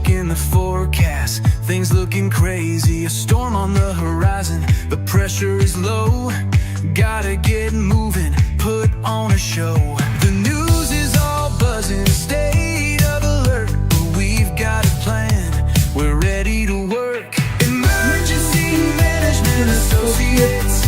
checking the forecast. Things looking crazy, a storm on the horizon. The pressure is low, gotta get moving, put on a show. The news is all buzzing, state of alert, but we've got a plan, we're ready to work. Emergency Management Associates,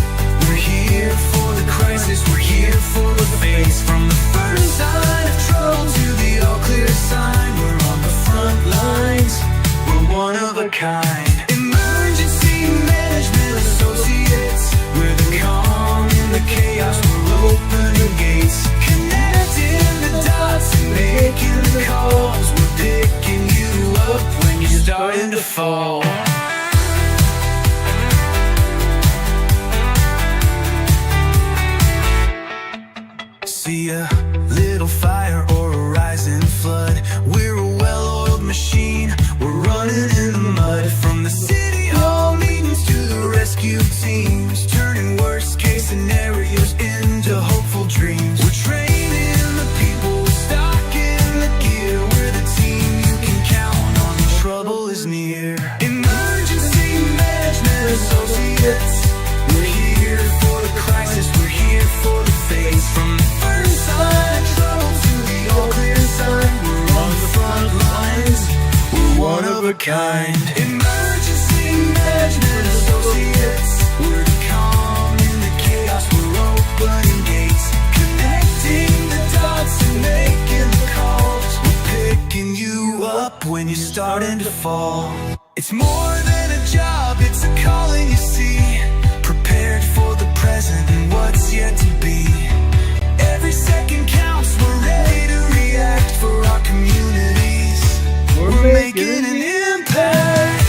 we're here for the crisis, we're here for the face. From the first sign of trouble to the all clear sign, we're on the front lines, we're one of a kind. Emergency Management Associates, we're the calm in the chaos, we're opening gates, connecting the dots and making the calls. We're picking you up when you're starting to fall. See a little fire or a rising flood, we're a well-oiled machine, we're running in the mud. From the city hall meetings to the rescue teams, turning worst case scenarios into hopeful dreams. We're training the people, stocking the gear, we're the team you can count on when trouble is near. Emergency Management Associates, we're here for the crisis, we're here for the face. From the first sign of trouble to the all clear sign, we're on the front lines, we're one of a kind. Emergency Management Associates, we're the calm in the chaos, we're opening gates, connecting the dots and making the calls. We're picking you up when you're starting to fall. It's more than a job, it's a calling, you see. Prepared for the present and what's yet to be. Every second counts, we're ready to react for our communities. We're making an impact.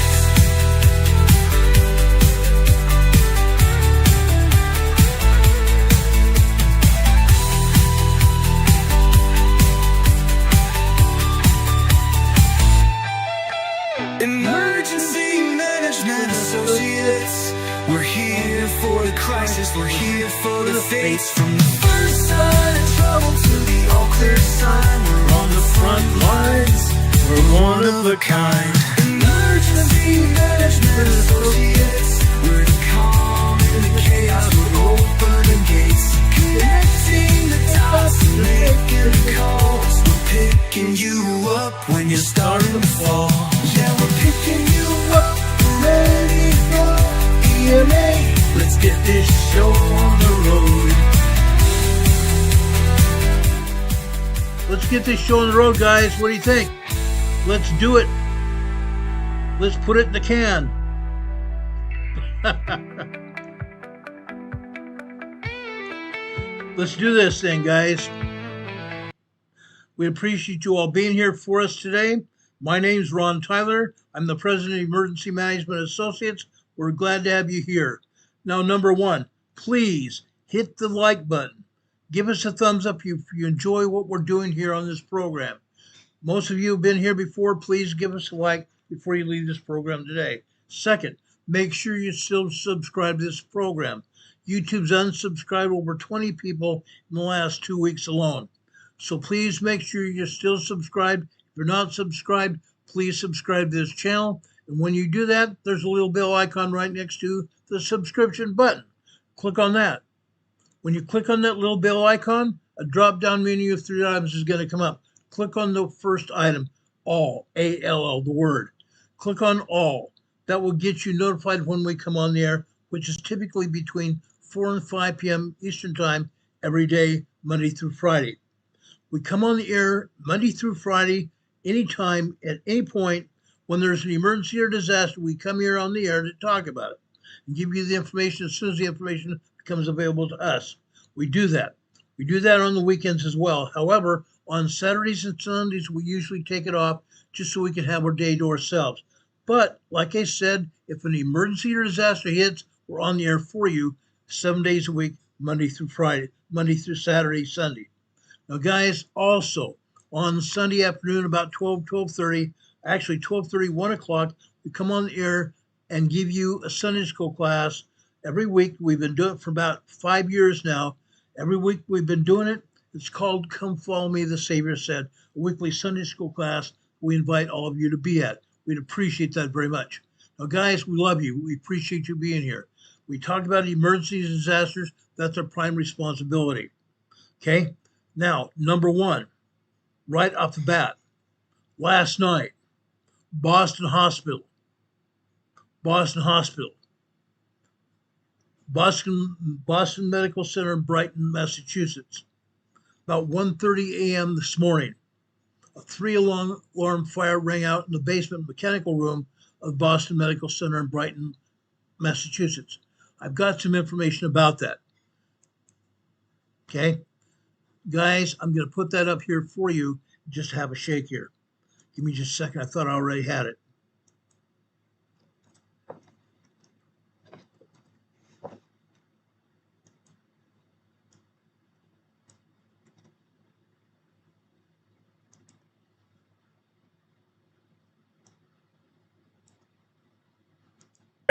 Emergency Management Associates, we're here for the crisis, we're here for the fates. From the first sign of trouble to the all clear sign, we're on the front lines, we're one of a kind. Emergency Management Associates, we're the calm in the chaos, we're opening gates, connecting the dots and making the calls. We're picking you up when you're starting to fall. Yeah, we're picking you up, we're ready to go. EMA, let's get this show on the road. Let's get this show on the road, guys. What do you think? Let's do it. Let's put it in the can. Let's do this thing, guys. We appreciate you all being here for us today. My name's Ron Tyler. I'm the president of Emergency Management Associates. We're glad to have you here. Now, number one, please hit the like button. Give us a thumbs up if you enjoy what we're doing here on this program. Most of you have been here before. Please give us a like before you leave this program today. Second, make sure you still subscribe to this program. YouTube's unsubscribed over 20 people in the last 2 weeks alone. So please make sure you're still subscribed. If you're not subscribed, please subscribe to this channel. And when you do that, there's a little bell icon right next to the subscription button. Click on that. When you click on that little bell icon, a drop-down menu of 3 items is going to come up. Click on the first item, all, A-L-L, the word. Click on all. That will get you notified when we come on the air, which is typically between 4 and 5 p.m. Eastern Time every day, Monday through Friday. We come on the air Monday through Friday, anytime, at any point. When there's an emergency or disaster, we come here on the air to talk about it and give you the information as soon as the information becomes available to us. We do that. We do that on the weekends as well. However, on Saturdays and Sundays, we usually take it off just so we can have our day to ourselves. But like I said, if an emergency or disaster hits, we're on the air for you 7 days a week, Monday through Friday, Monday through Saturday, Sunday. Now, guys, also on Sunday afternoon about 12:30, actually 12:30, 1 o'clock, we come on the air and give you a Sunday school class every week. We've been doing it for about 5 years now. Every week we've been doing it. It's called Come Follow Me, the Savior Said, a weekly Sunday school class we invite all of you to be at. We'd appreciate that very much. Now, guys, we love you. We appreciate you being here. We talked about emergencies and disasters. That's our prime responsibility. Okay? Now, number one, right off the bat, last night, Boston Medical Center in Brighton, Massachusetts. About 1:30 a.m. this morning, a 3-alarm fire rang out in the basement mechanical room of Boston Medical Center in Brighton, Massachusetts. I've got some information about that. Okay? Guys, I'm going to put that up here for you. Just have a shake here. Give me just a second. I thought I already had it.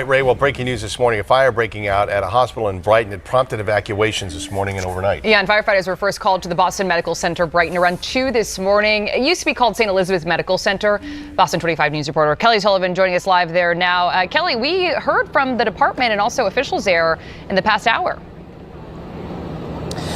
Ray, well, breaking news this morning, a fire breaking out at a hospital in Brighton. It prompted evacuations this morning and overnight. Yeah, and firefighters were first called to the Boston Medical Center, Brighton, around 2 this morning. It used to be called St. Elizabeth Medical Center. Boston 25 News reporter Kelly Sullivan joining us live there now. Kelly, we heard from the department and also officials there in the past hour.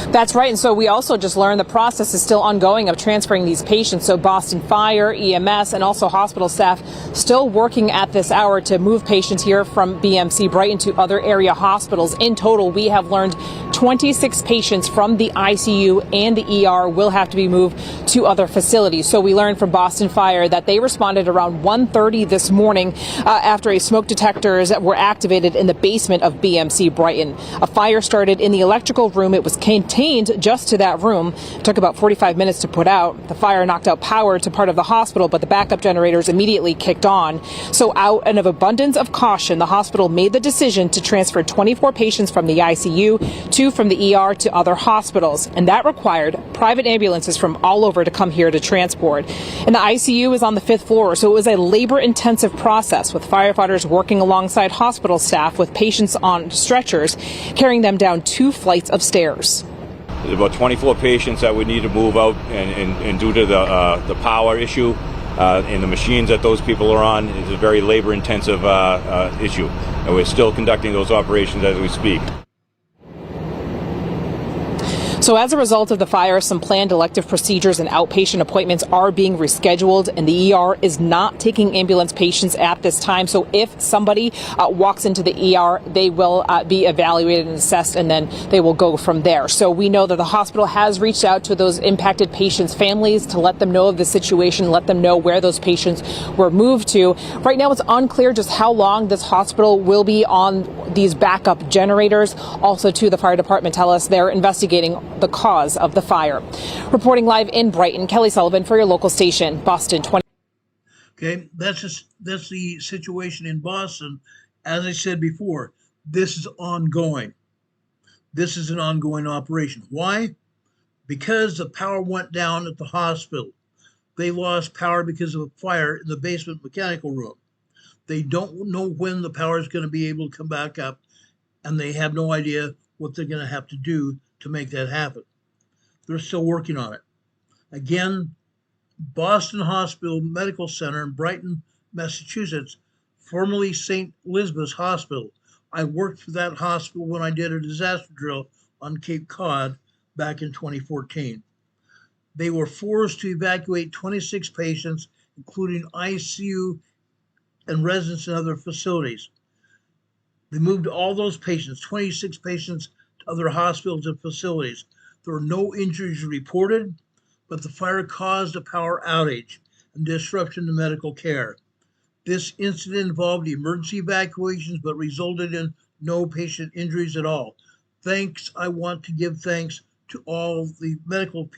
That's right. And so we also just learned the process is still ongoing of transferring these patients. So Boston Fire, EMS, and also hospital staff still working at this hour to move patients here from BMC Brighton to other area hospitals. In total, we have learned 26 patients from the ICU and the ER will have to be moved to other facilities. So we learned from Boston Fire that they responded around 1:30 this morning after a smoke detectors were activated in the basement of BMC Brighton. A fire started in the electrical room. It was contained just to that room. It took about 45 minutes to put out. The fire knocked out power to part of the hospital, but the backup generators immediately kicked on. So out of abundance of caution, the hospital made the decision to transfer 24 patients from the ICU, 2 from the ER to other hospitals. And that required private ambulances from all over to come here to transport. And the ICU is on the 5th floor, so it was a labor-intensive process with firefighters working alongside hospital staff with patients on stretchers, carrying them down 2 flights of stairs. There's about 24 patients that we need to move out, and due to the power issue and the machines that those people are on, it's a very labor-intensive issue. And we're still conducting those operations as we speak. So as a result of the fire, some planned elective procedures and outpatient appointments are being rescheduled, and the ER is not taking ambulance patients at this time. So if somebody walks into the ER, they will be evaluated and assessed, and then they will go from there. So we know that the hospital has reached out to those impacted patients' families to let them know of the situation, let them know where those patients were moved to. Right now, it's unclear just how long this hospital will be on these backup generators. Also, too, the fire department tell us they're investigating the cause of the fire. Reporting live in Brighton, Kelly Sullivan for your local station, Boston 20. Okay, that's the situation in Boston. As I said before, this is ongoing. This is an ongoing operation. Why? Because the power went down at the hospital. They lost power because of a fire in the basement mechanical room. They don't know when the power is going to be able to come back up, and they have no idea what they're going to have to do to make that happen. They're still working on it. Again, Boston Hospital Medical Center in Brighton, Massachusetts, formerly St. Elizabeth's Hospital. I worked for that hospital when I did a disaster drill on Cape Cod back in 2014. They were forced to evacuate 26 patients, including ICU and residents in other facilities. They moved all those patients, 26 patients, to other hospitals and facilities. There were no injuries reported, but the fire caused a power outage and disruption to medical care. This incident involved emergency evacuations, but resulted in no patient injuries at all. I want to give thanks to all the medical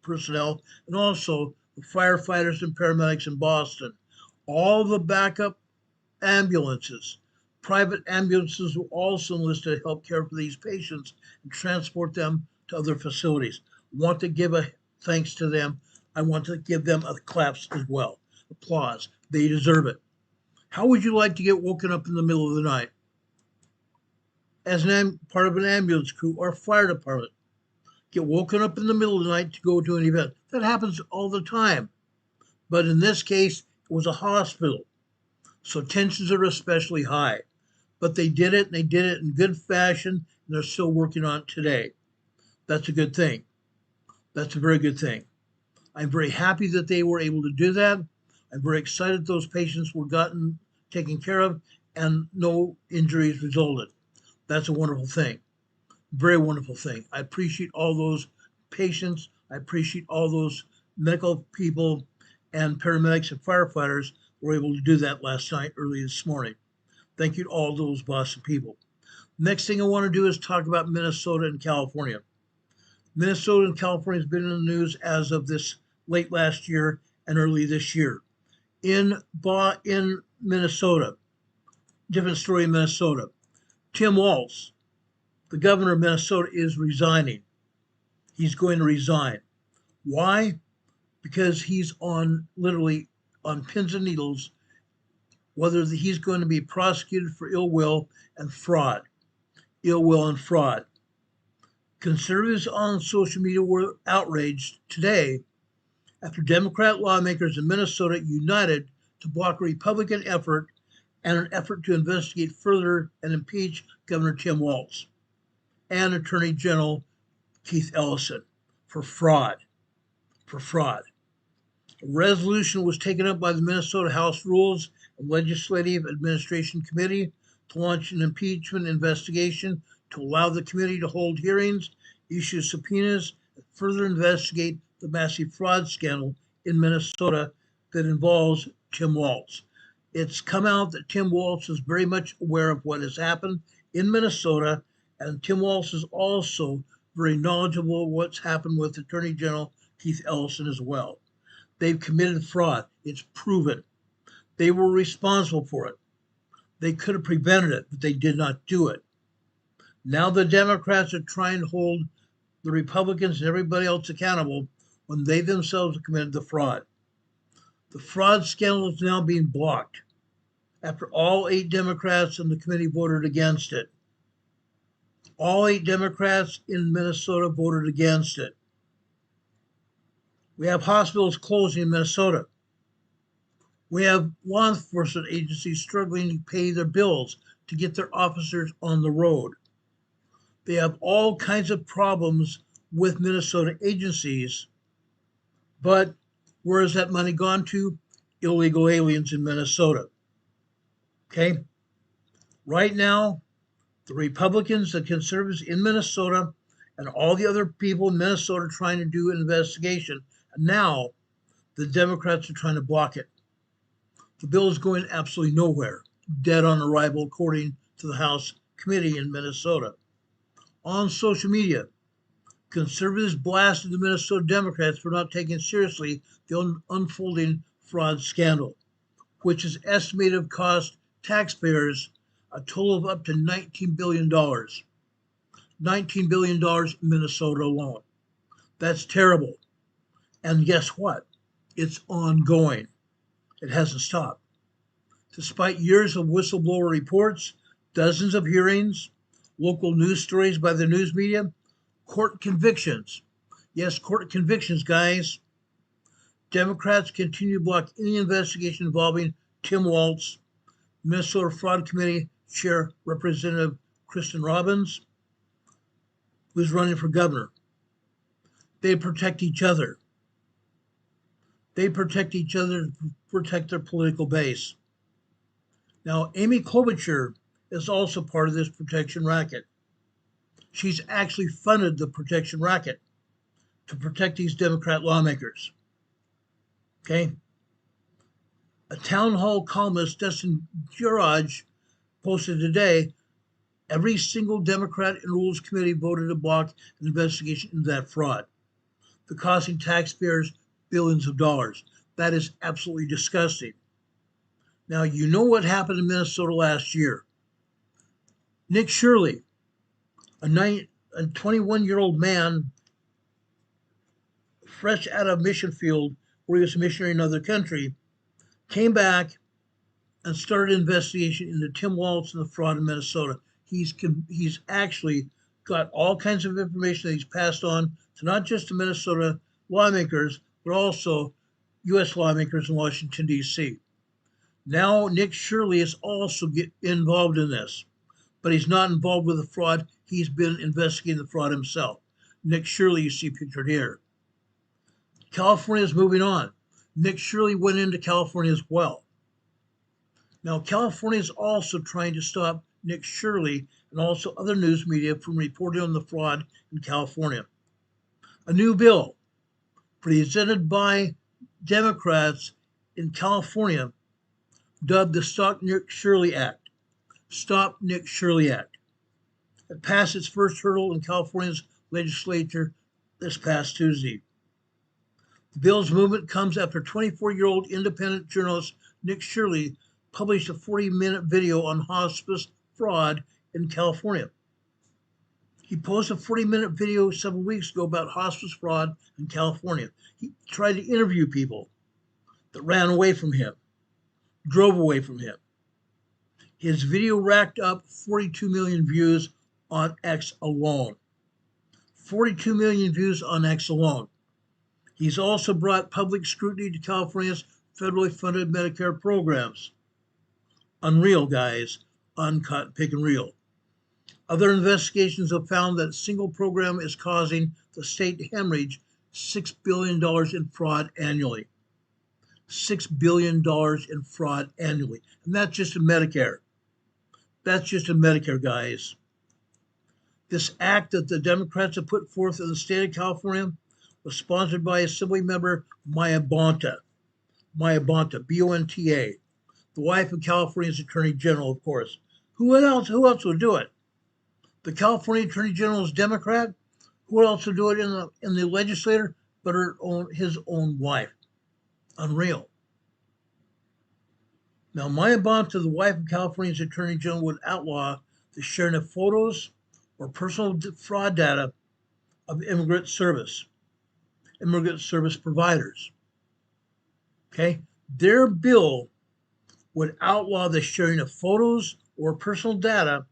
personnel and also the firefighters and paramedics in Boston. All the backup ambulances, private ambulances were also enlisted to help care for these patients and transport them to other facilities. I want to give a thanks to them. I want to give them a claps as well. Applause. They deserve it. How would you like to get woken up in the middle of the night as part of an ambulance crew or fire department? Get woken up in the middle of the night to go to an event. That happens all the time. But in this case, it was a hospital. So tensions are especially high. But they did it, and they did it in good fashion, and they're still working on it today. That's a good thing. That's a very good thing. I'm very happy that they were able to do that. I'm very excited those patients were taken care of, and no injuries resulted. That's a wonderful thing. Very wonderful thing. I appreciate all those patients. I appreciate all those medical people and paramedics and firefighters who were able to do that last night, early this morning. Thank you to all those Boston people. Next thing I want to do is talk about Minnesota and California. Minnesota and California has been in the news as of this late last year and early this year. In Minnesota, different story in Minnesota. Tim Walz, the governor of Minnesota, is resigning. He's going to resign. Why? Because he's literally on pins and needles whether he's going to be prosecuted for ill will and fraud. Ill will and fraud. Conservatives on social media were outraged today after Democrat lawmakers in Minnesota united to block a Republican effort and an effort to investigate further and impeach Governor Tim Walz and Attorney General Keith Ellison for fraud. A resolution was taken up by the Minnesota House Rules and Legislative Administration Committee to launch an impeachment investigation to allow the committee to hold hearings, issue subpoenas, and further investigate the massive fraud scandal in Minnesota that involves Tim Walz. It's come out that Tim Walz is very much aware of what has happened in Minnesota, and Tim Walz is also very knowledgeable of what's happened with Attorney General Keith Ellison as well. They've committed fraud. It's proven. They were responsible for it. They could have prevented it, but they did not do it. Now the Democrats are trying to hold the Republicans and everybody else accountable when they themselves have committed the fraud. The fraud scandal is now being blocked after all 8 Democrats in the committee voted against it. All 8 Democrats in Minnesota voted against it. We have hospitals closing in Minnesota. We have law enforcement agencies struggling to pay their bills to get their officers on the road. They have all kinds of problems with Minnesota agencies. But where has that money gone to? Illegal aliens in Minnesota. Okay? Right now, the Republicans, the conservatives in Minnesota, and all the other people in Minnesota are trying to do an investigation. And now the Democrats are trying to block it. The bill is going absolutely nowhere, dead on arrival, according to the House committee in Minnesota. On social media, conservatives blasted the Minnesota Democrats for not taking seriously the unfolding fraud scandal, which is estimated to cost taxpayers a total of up to $19 billion. $19 billion in Minnesota alone. That's terrible. And guess what? It's ongoing. It hasn't stopped. Despite years of whistleblower reports, dozens of hearings, local news stories by the news media, court convictions. Yes, court convictions, guys. Democrats continue to block any investigation involving Tim Walz, Minnesota Fraud Committee Chair Representative Kristen Robbins, who's running for governor. They protect each other. They protect each other to protect their political base. Now, Amy Klobuchar is also part of this protection racket. She's actually funded the protection racket to protect these Democrat lawmakers. Okay? A town hall columnist, Dustin Juraj, posted today, every single Democrat in Rules Committee voted to block an investigation into that fraud, the costing taxpayers billions of dollars. That is absolutely disgusting. Now, you know what happened in Minnesota last year. Nick Shirley, a 21-year-old man, fresh out of mission field, where he was a missionary in another country, came back and started an investigation into Tim Walz and the fraud in Minnesota. He's actually got all kinds of information that he's passed on to not just the Minnesota lawmakers, but also U.S. lawmakers in Washington, D.C. Now, Nick Shirley is also involved in this, but he's not involved with the fraud. He's been investigating the fraud himself. Nick Shirley, you see pictured here. California is moving on. Nick Shirley went into California as well. Now, California is also trying to stop Nick Shirley and also other news media from reporting on the fraud in California. A new bill presented by Democrats in California dubbed the Stop Nick Shirley Act. Stop Nick Shirley Act. It passed its first hurdle in California's legislature this past Tuesday. The bill's movement comes after 24-year-old independent journalist Nick Shirley published a 40-minute video on hospice fraud in California. He posted a 40-minute video several weeks ago about hospice fraud in California. He tried to interview people that ran away from him, drove away from him. His video racked up 42 million views on X alone. 42 million views on X alone. He's also brought public scrutiny to California's federally funded Medicare programs. Unreal, guys. Uncut, pick and real. Other investigations have found that a single program is causing the state to hemorrhage $6 billion in fraud annually. $6 billion in fraud annually. And that's just in Medicare. That's just in Medicare, guys. This act that the Democrats have put forth in the state of California was sponsored by Assembly member Maya Bonta. Maya Bonta, B-O-N-T-A, the wife of California's Attorney General, of course. Who else would do it? The California Attorney General is Democrat. Who else would do it in the legislature but his own wife? Unreal. Now, Maya Bonta, the wife of California's Attorney General, would outlaw the sharing of photos or personal fraud data of immigrant service providers. Okay? Their bill would outlaw the sharing of photos or personal data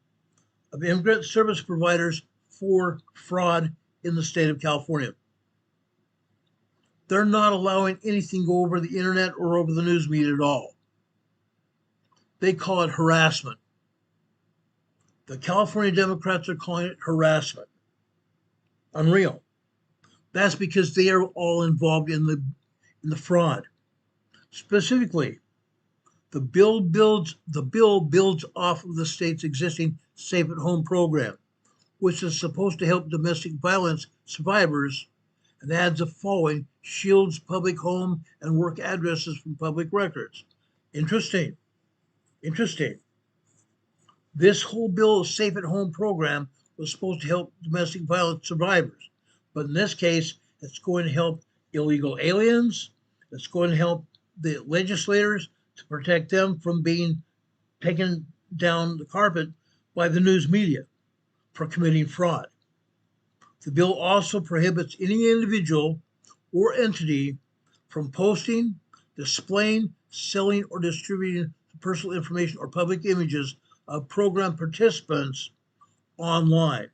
of immigrant service providers for fraud in the state of California. They're not allowing anything go over the internet or over the news media at all. They call it harassment. The California Democrats are calling it harassment. Unreal. That's because they are all involved in the fraud. Specifically, the bill builds off of the state's existing Safe at Home program, which is supposed to help domestic violence survivors, and adds the following: shields public home and work addresses from public records. Interesting. This whole bill Safe at Home program was supposed to help domestic violence survivors, but in this case, it's going to help illegal aliens. It's going to help the legislators to protect them from being taken down the carpet by the news media for committing fraud. The bill also prohibits any individual or entity from posting, displaying, selling, or distributing personal information or public images of program participants online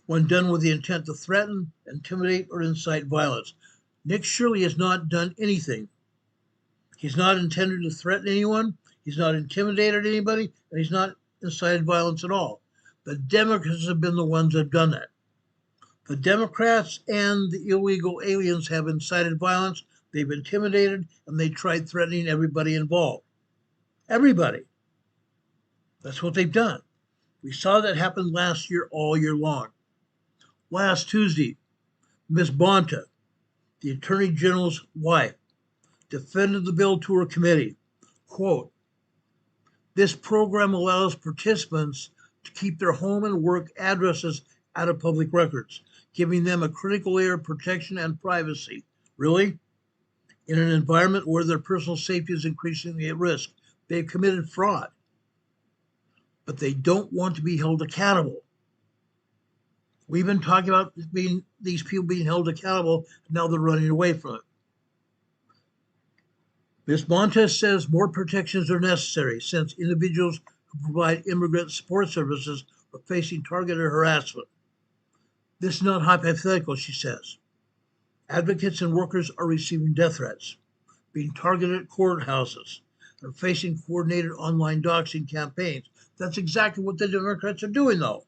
when done with the intent to threaten, intimidate, or incite violence. Nick Shirley has not done anything. He's not intended to threaten anyone. He's not intimidated anybody, and he's not incited violence at all. The Democrats have been the ones that have done that. The Democrats and the illegal aliens have incited violence. They've intimidated, and they tried threatening everybody involved. Everybody. That's what they've done. We saw that happen last year, all year long. Last Tuesday, Ms. Bonta, the Attorney General's wife, defended the bill to her committee. Quote, "This program allows participants to keep their home and work addresses out of public records, giving them a critical layer of protection and privacy." Really? In an environment where their personal safety is increasingly at risk. They've committed fraud, but they don't want to be held accountable. We've been talking about these people being held accountable, and now they're running away from it. Ms. Montes says more protections are necessary since individuals who provide immigrant support services are facing targeted harassment. This is not hypothetical, she says. Advocates and workers are receiving death threats. being targeted at courthouses, are facing coordinated online doxing campaigns. That's exactly what the Democrats are doing, though.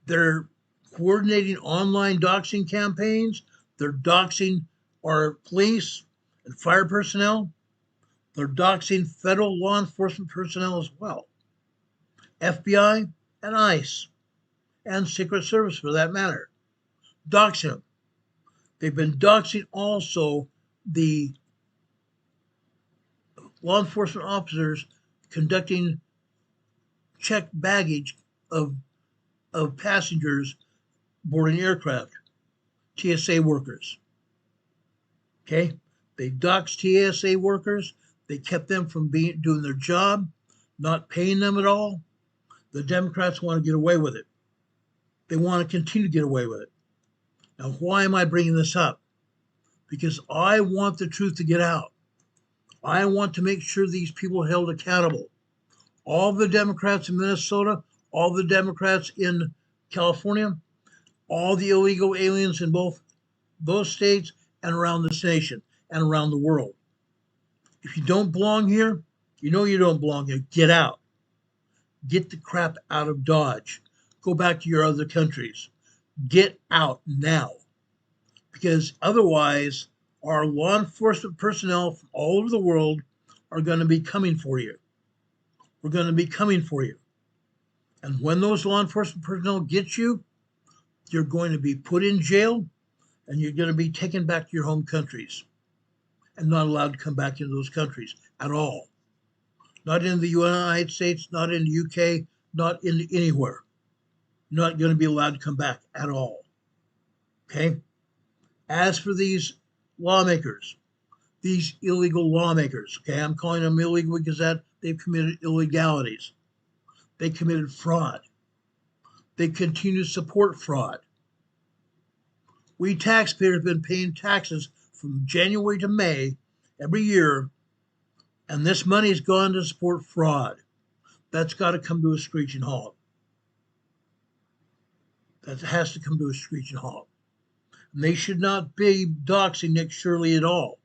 They're coordinating online doxing campaigns. They're doxing our police and fire personnel. They're doxing federal law enforcement personnel as well. FBI and ICE and Secret Service, for that matter. Doxing them. They've been doxing also the law enforcement officers conducting checked baggage of passengers boarding aircraft, TSA workers. Okay? They doxed TSA workers. They kept them from doing their job, not paying them at all. The Democrats want to get away with it. They want to continue to get away with it. Now, why am I bringing this up? Because I want the truth to get out. I want to make sure these people are held accountable. All the Democrats in Minnesota, all the Democrats in California, all the illegal aliens in both those states and around this nation and around the world. If you don't belong here, you know you don't belong here. Get out. Get the crap out of Dodge. Go back to your other countries. Get out now. Because otherwise, our law enforcement personnel from all over the world are going to be coming for you. We're going to be coming for you. And when those law enforcement personnel get you, you're going to be put in jail and you're going to be taken back to your home countries and not allowed to come back into those countries at all. Not in the United States, not in the UK, not in anywhere. Not going to be allowed to come back at all. Okay? As for these lawmakers, these illegal lawmakers, okay, I'm calling them illegal because that they've committed illegalities. They committed fraud. They continue to support fraud. We taxpayers have been paying taxes from January to May every year, and this money has gone to support fraud. That's got to come to a screeching halt. That has to come to a screeching halt. And they should not be doxing Nick Shirley at all.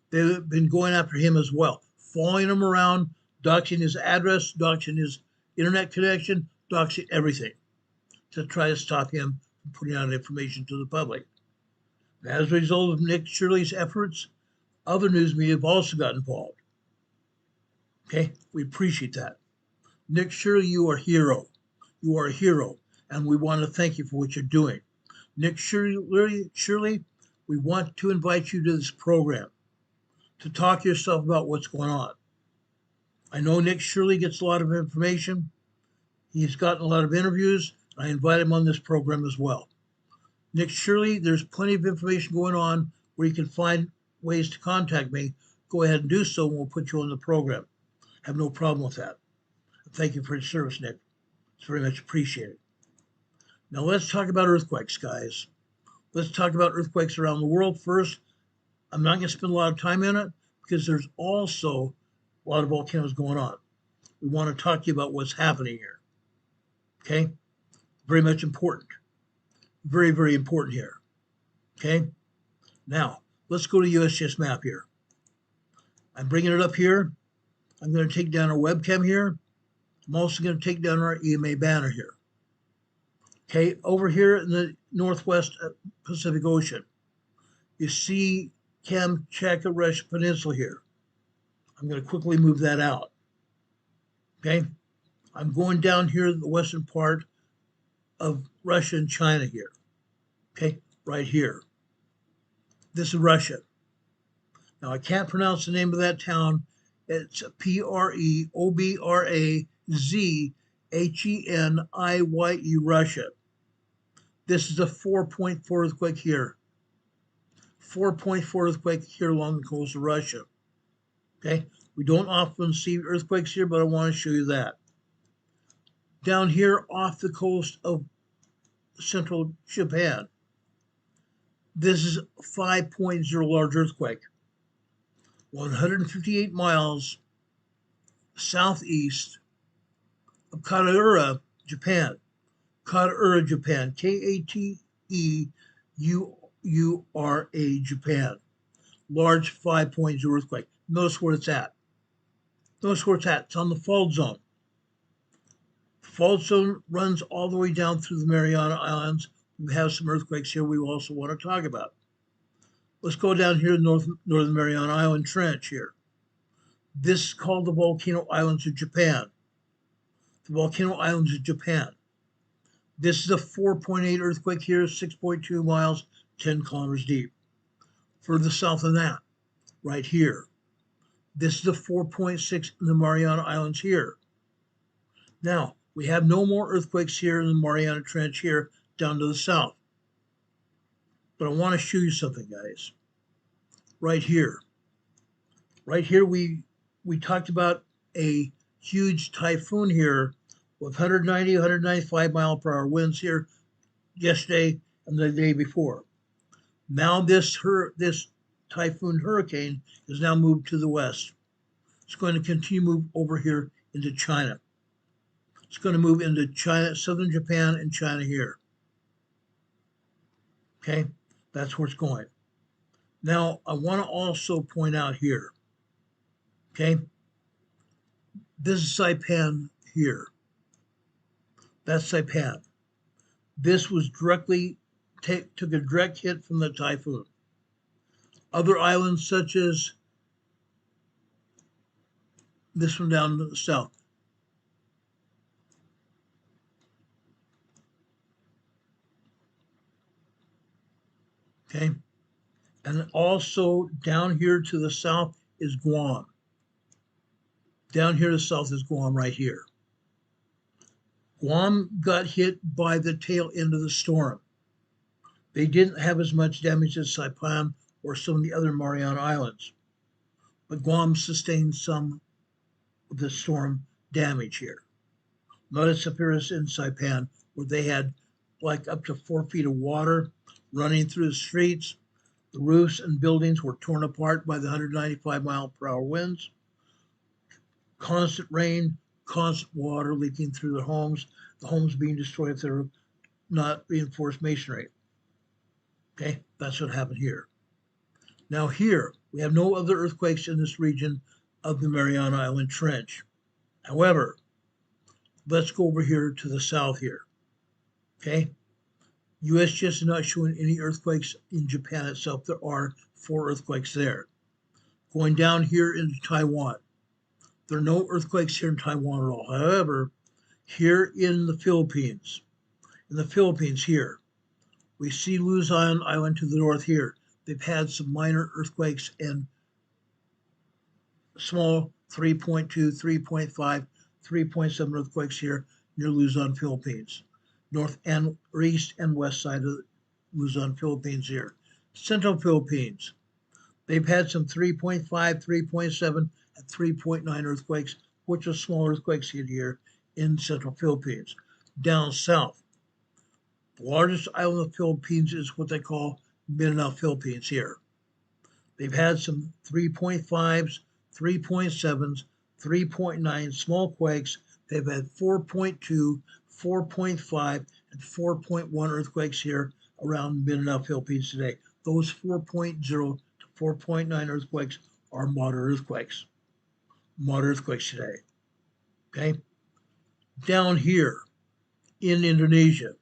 They've been going after him as well, following him around, doxing his address, doxing his internet connection, doxing everything to try to stop him from putting out information to the public. And as a result of Nick Shirley's efforts, other news media have also got involved. Okay, we appreciate that. Nick Shirley, you are a hero. You are a hero, and we want to thank you for what you're doing. Nick Shirley, we want to invite you to this program to talk to yourself about what's going on. I know Nick Shirley gets a lot of information. He's gotten a lot of interviews. I invite him on this program as well. Nick Shirley, there's plenty of information going on where you can find ways to contact me. Go ahead and do so, and we'll put you on the program. I have no problem with that. Thank you for your service, Nick. It's very much appreciated. Now let's talk about earthquakes, guys. Let's talk about earthquakes around the world first. I'm not going to spend a lot of time in it because there's also a lot of volcanoes going on. We want to talk to you about what's happening here. Okay? Very much important. Very, very important here. Okay? Now, let's go to USGS map here. I'm bringing it up here. I'm going to take down our webcam here. I'm also going to take down our EMA banner here. Okay, over here in the Northwest Pacific Ocean, you see Kamchatka Russian Peninsula here. I'm going to quickly move that out. Okay, I'm going down here in the western part of Russia and China here. Okay, right here. This is Russia. Now, I can't pronounce the name of that town. It's Prebrazdheniye, Russia. This is a 4.4 earthquake here. 4.4 earthquake here along the coast of Russia. Okay, we don't often see earthquakes here, but I want to show you that. Down here off the coast of central Japan, this is a 5.0 large earthquake. 158 miles southeast of Kateura, Japan. Kateura, Japan. Kateura, Japan. large 5.0 earthquake. Notice where it's at. Notice where it's at. It's on the fault zone. The fault zone runs all the way down through the Mariana Islands. We have some earthquakes here we also want to talk about. Let's go down here to northern Mariana Island Trench here. This is called the Volcano Islands of Japan. The Volcano Islands of Japan. This is a 4.8 earthquake here, 6.2 miles, 10 kilometers deep. Further south than that, right here. This is a 4.6 in the Mariana Islands here. Now, we have no more earthquakes here in the Mariana Trench here down to the south. But I want to show you something, guys. Right here. Right here, we talked about a huge typhoon here with 190, 195 mile per hour winds here yesterday and the day before. Now this typhoon hurricane is now moved to the west. It's going to continue to move over here into China. It's going to move into China, southern Japan, and China here. Okay, that's where it's going. Now, I want to also point out here, okay, this is Saipan here. That's Saipan. This was directly, took a direct hit from the typhoon. Other islands such as this one down to the south. Okay, and also down here to the south is Guam. Down here to the south is Guam right here. Guam got hit by the tail end of the storm. They didn't have as much damage as Saipan or some of the other Mariana Islands, but Guam sustained some of the storm damage here. Not as severe as in Saipan, where they had like up to 4 feet of water running through the streets. The roofs and buildings were torn apart by the 195 mile per hour winds. Constant rain, constant water leaking through the homes being destroyed if they're not reinforced masonry. Okay, that's what happened here. Now here, we have no other earthquakes in this region of the Mariana Island Trench. However, let's go over here to the south here. Okay, USGS is not showing any earthquakes in Japan itself. There are 4 earthquakes there. Going down here into Taiwan, there are no earthquakes here in Taiwan at all. However, here in the Philippines here, we see Luzon Island to the north here. They've had some minor earthquakes and small 3.2, 3.5, 3.7 earthquakes here near Luzon, Philippines. North and east and west side of Luzon, Philippines here. Central Philippines, they've had some 3.5, 3.7, and 3.9 earthquakes, which are small earthquakes here in Central Philippines. Down south, the largest island of the Philippines is what they call Mindanao, Philippines here. They've had some 3.5s, 3.7s, 3.9 small quakes. They've had 4.2, 4.5, and 4.1 earthquakes here around Mindanao, Philippines today. Those 4.0 to 4.9 earthquakes are moderate earthquakes. Moderate earthquakes today. Okay? Down here in Indonesia,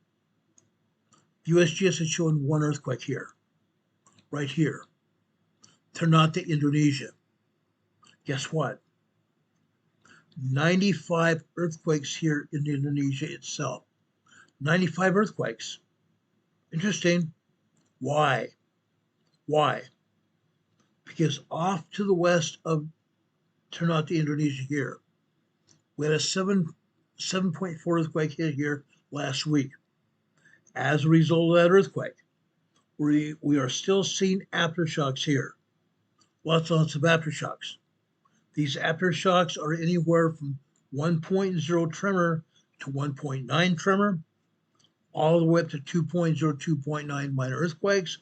USGS is showing 1 earthquake here. Right here. Ternate, Indonesia. Guess what? 95 earthquakes here in Indonesia itself. 95 earthquakes. Interesting. Why? Why? Because off to the west of Ternate, Indonesia here, we had a 7.4 earthquake hit here last week. As a result of that earthquake, we are still seeing aftershocks here. Lots of aftershocks. These aftershocks are anywhere from 1.0 tremor to 1.9 tremor, all the way up to 2.0, 2.9 minor earthquakes,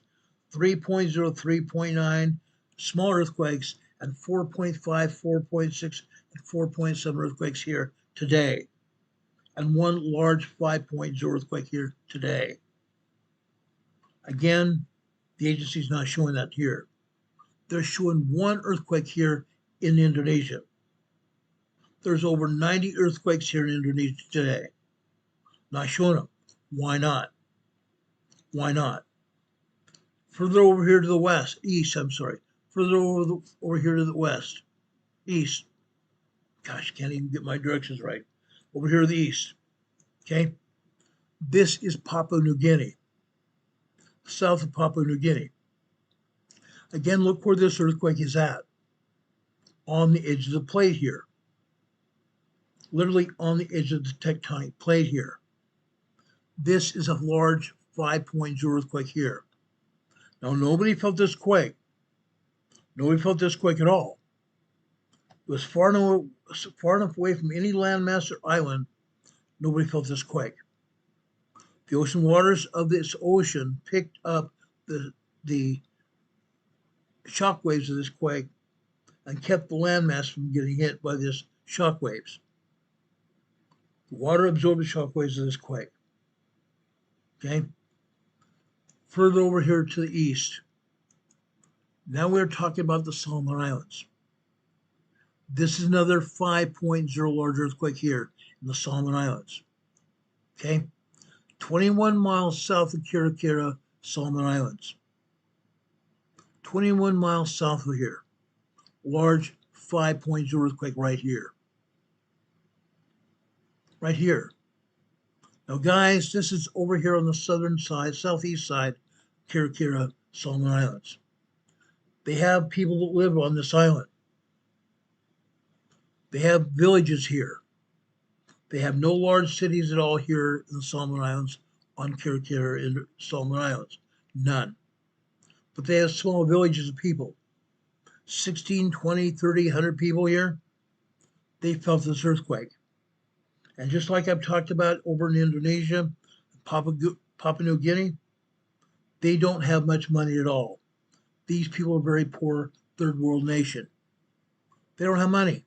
3.0, 3.9 small earthquakes, and 4.5, 4.6, and 4.7 earthquakes here today, and 1 large 5.0 earthquake here today. Again, the agency's not showing that here. They're showing one earthquake here in Indonesia. There's over 90 earthquakes here in Indonesia today. Not showing them. Why not? Why not? Further over here to the west, east, I'm sorry. Further over here to the west, east. Gosh, can't even get my directions right. Over here to the east, okay? This is Papua New Guinea, south of Papua New Guinea. Again, look where this earthquake is at. On the edge of the plate here. Literally on the edge of the tectonic plate here. This is a large 5.0 earthquake here. Now, nobody felt this quake. Nobody felt this quake at all. It was far enough away from any landmass or island, nobody felt this quake. The ocean waters of this ocean picked up the shock waves of this quake and kept the landmass from getting hit by this shock waves. The water absorbed the shock waves of this quake. Okay? Further over here to the east, now we're talking about the Solomon Islands. This is another 5.0 large earthquake here in the Solomon Islands. Okay? 21 miles south of Kira, Solomon Islands. 21 miles south of here. Large 5.0 earthquake right here. Right here. Now, guys, this is over here on the southern side, southeast side, Kira, Solomon Islands. They have people that live on this island. They have villages here. They have no large cities at all here in the Solomon Islands, on Kira and Solomon Islands. None. But they have small villages of people. 16, 20, 30, 100 people here. They felt this earthquake. And just like I've talked about over in Indonesia, Papua New Guinea, they don't have much money at all. These people are very poor, third world nation. They don't have money.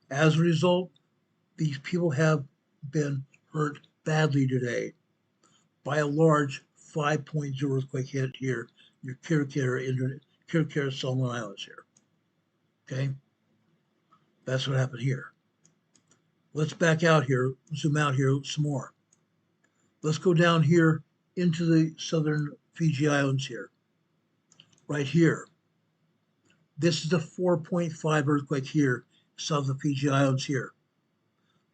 As a result, these people have been hurt badly today by a large 5.0 earthquake hit here near Kira, Solomon Islands here. Okay? That's what happened here. Let's back out here, zoom out here some more. Let's go down here into the southern Fiji Islands here. Right here. This is a 4.5 earthquake here, south of Fiji Islands here.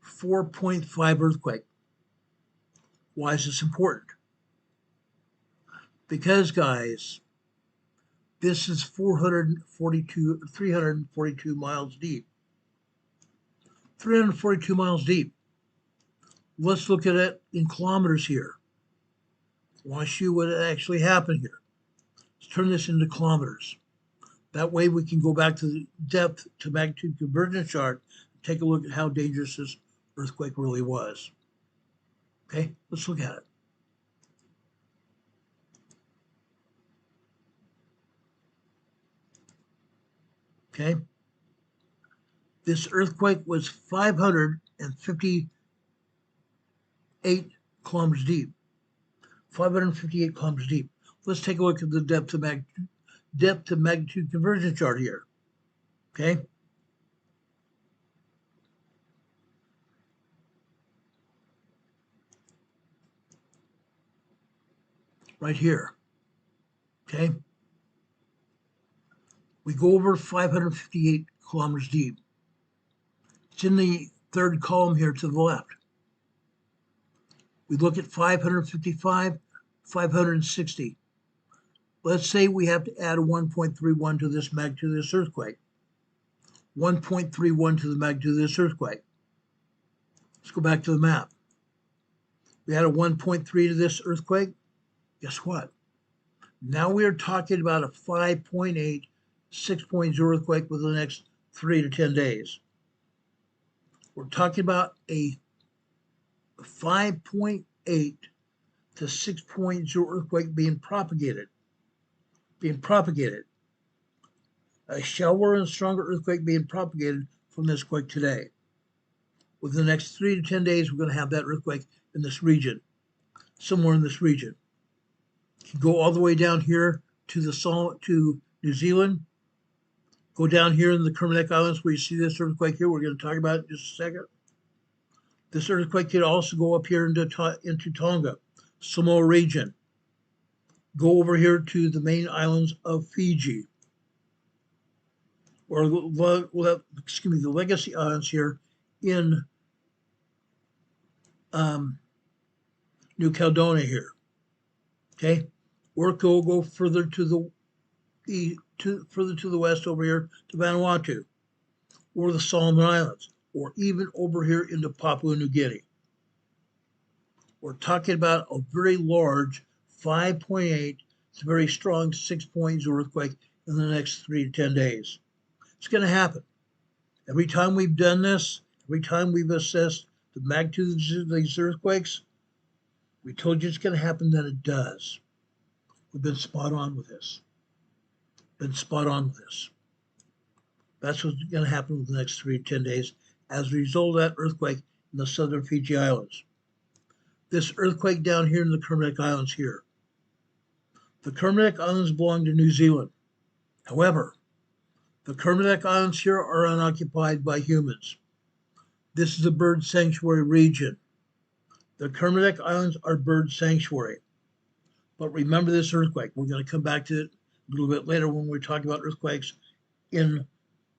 4.5 earthquake. Why is this important? Because, guys, this is 342 miles deep. 342 miles deep. Let's look at it in kilometers here. I want to show you what actually happened here. Let's turn this into kilometers. That way we can go back to the depth to magnitude convergence chart and take a look at how dangerous this earthquake really was. Okay, let's look at it. Okay. This earthquake was 558 kilometers deep. 558 kilometers deep. Let's take a look at the depth of magnitude convergence chart here. Okay. Right here. Okay. We go over 558 kilometers deep. It's in the third column here to the left. We look at 555, 560. Let's say we have to add a 1.31 to this magnitude of this earthquake. 1.31 to the magnitude of this earthquake. Let's go back to the map. We add a 1.3 to this earthquake. Guess what? Now we are talking about a 5.8, 6.0 earthquake within the next 3 to 10 days. We're talking about a 5.8 to 6.0 earthquake being propagated. A shallower and stronger earthquake being propagated from this quake today. Within the next 3 to 10 days, we're going to have that earthquake in this region, somewhere in this region. You can go all the way down here to New New Zealand. Go down here in the Kermadec Islands where you see this earthquake here. We're going to talk about it in just a second. This earthquake could also go up here into Tonga, Samoa region. Go over here to the main islands of Fiji, or the Legacy Islands here in New Caledonia here. Okay, or go further to the west over here to Vanuatu, or the Solomon Islands, or even over here into Papua New Guinea. We're talking about a very large 5.8, it's a very strong 6.0 earthquake in the next 3 to 10 days. It's going to happen. Every time we've done this, every time we've assessed the magnitude of these earthquakes, we told you it's going to happen, then it does. We've been spot on with this. That's what's going to happen in the next 3 to 10 days as a result of that earthquake in the southern Fiji Islands. This earthquake down here in the Kermadec Islands here. The Kermadec Islands belong to New Zealand. However, the Kermadec Islands here are unoccupied by humans. This is a bird sanctuary region. The Kermadec Islands are bird sanctuary. But remember this earthquake. We're going to come back to it a little bit later when we talk about earthquakes in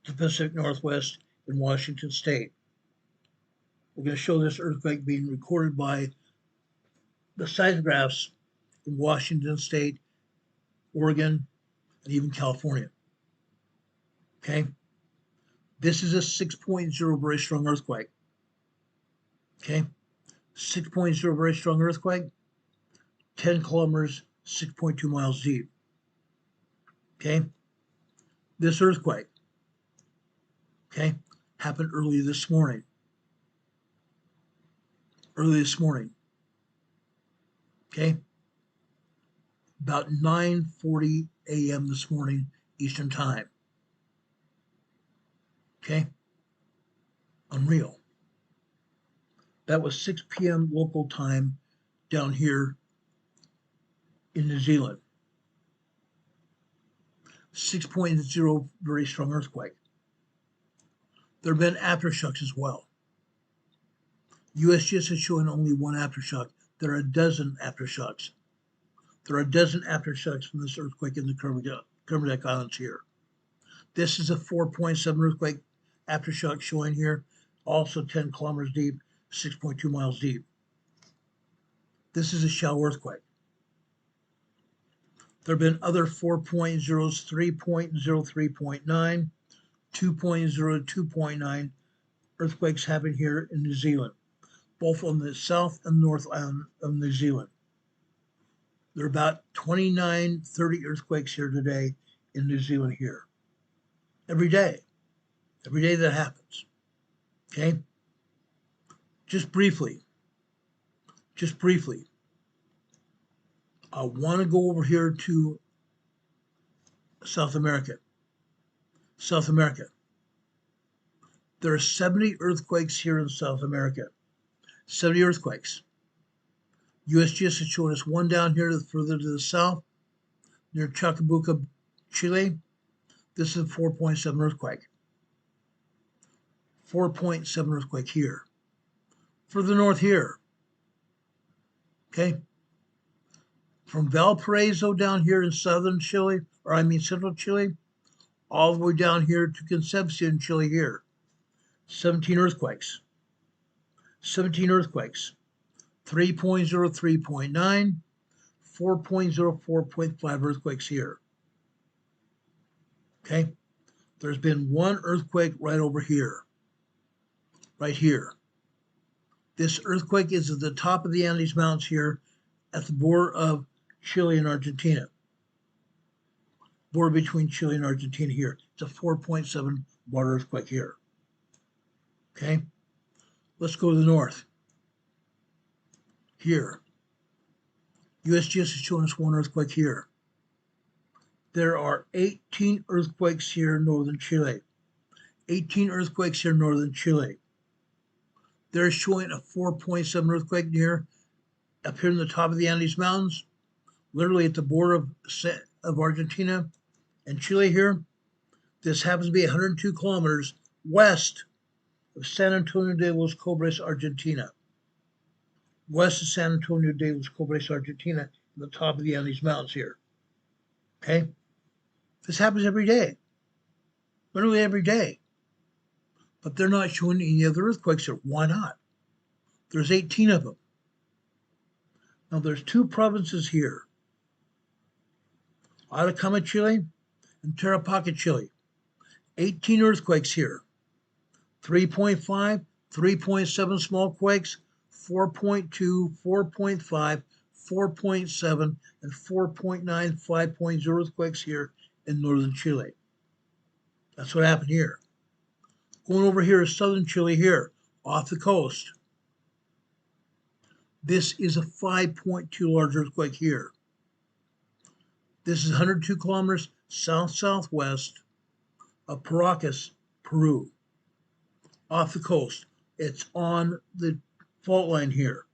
the Pacific Northwest in Washington State. We're going to show this earthquake being recorded by the seismographs in Washington State, Oregon, and even California. Okay? This is a 6.0 very strong earthquake. Okay? 6.0 very strong earthquake, 10 kilometers, 6.2 miles deep. Okay? This earthquake, okay, happened early this morning. Okay? About 9:40 a.m. this morning, Eastern Time. Okay? Unreal. That was 6 p.m. local time down here in New Zealand. 6.0, very strong earthquake. There have been aftershocks as well. USGS is showing only one aftershock. There are a dozen aftershocks. There are a dozen aftershocks from this earthquake in the Kermadec Islands here. This is a 4.7 earthquake aftershock showing here, also 10 kilometers deep, 6.2 miles deep. This is a shallow earthquake. There have been other 4.0s, 3.0, 3.9, 2.0, 2.9 earthquakes happen here in New Zealand, both on the south and north island of New Zealand. There are about 29, 30 earthquakes here today in New Zealand here. Every day that happens. Okay? Just briefly, I want to go over here to South America. There are 70 earthquakes here in South America. 70 earthquakes. USGS is showing us one down here further to the south, near Chacabuco, Chile. This is a 4.7 earthquake. 4.7 earthquake here. Further north here. Okay? From Valparaiso down here in central Chile, all the way down here to Concepcion, Chile here. 17 earthquakes. 3.0, 3.9, 4.0, 4.5 earthquakes here. Okay? There's been one earthquake right over here. Right here. This earthquake is at the top of the Andes Mountains here at the border of Chile and Argentina. Border between Chile and Argentina here. It's a 4.7 water earthquake here. Okay? Let's go to the north. Here. USGS is showing us one earthquake here. There are 18 earthquakes here in northern Chile. 18 earthquakes here in northern Chile. They're showing a 4.7 earthquake up here in the top of the Andes Mountains, literally at the border of Argentina And Chile here, this happens to be 102 kilometers west of San Antonio de los Cobres, Argentina. West of San Antonio de los Cobres, Argentina, at the top of the Andes Mountains here. Okay? This happens every day. Literally every day. But they're not showing any other earthquakes here. Why not? There's 18 of them. Now there's two provinces here. Atacama, Chile, and Tarapacá, Chile. 18 earthquakes here. 3.5, 3.7 small quakes, 4.2, 4.5, 4.7, and 4.9, 5.0 earthquakes here in northern Chile. That's what happened here. Going over here is southern Chile here, off the coast. This is a 5.2 large earthquake here. This is 102 kilometers south-southwest of Paracas, Peru. Off the coast. It's on the fault line here.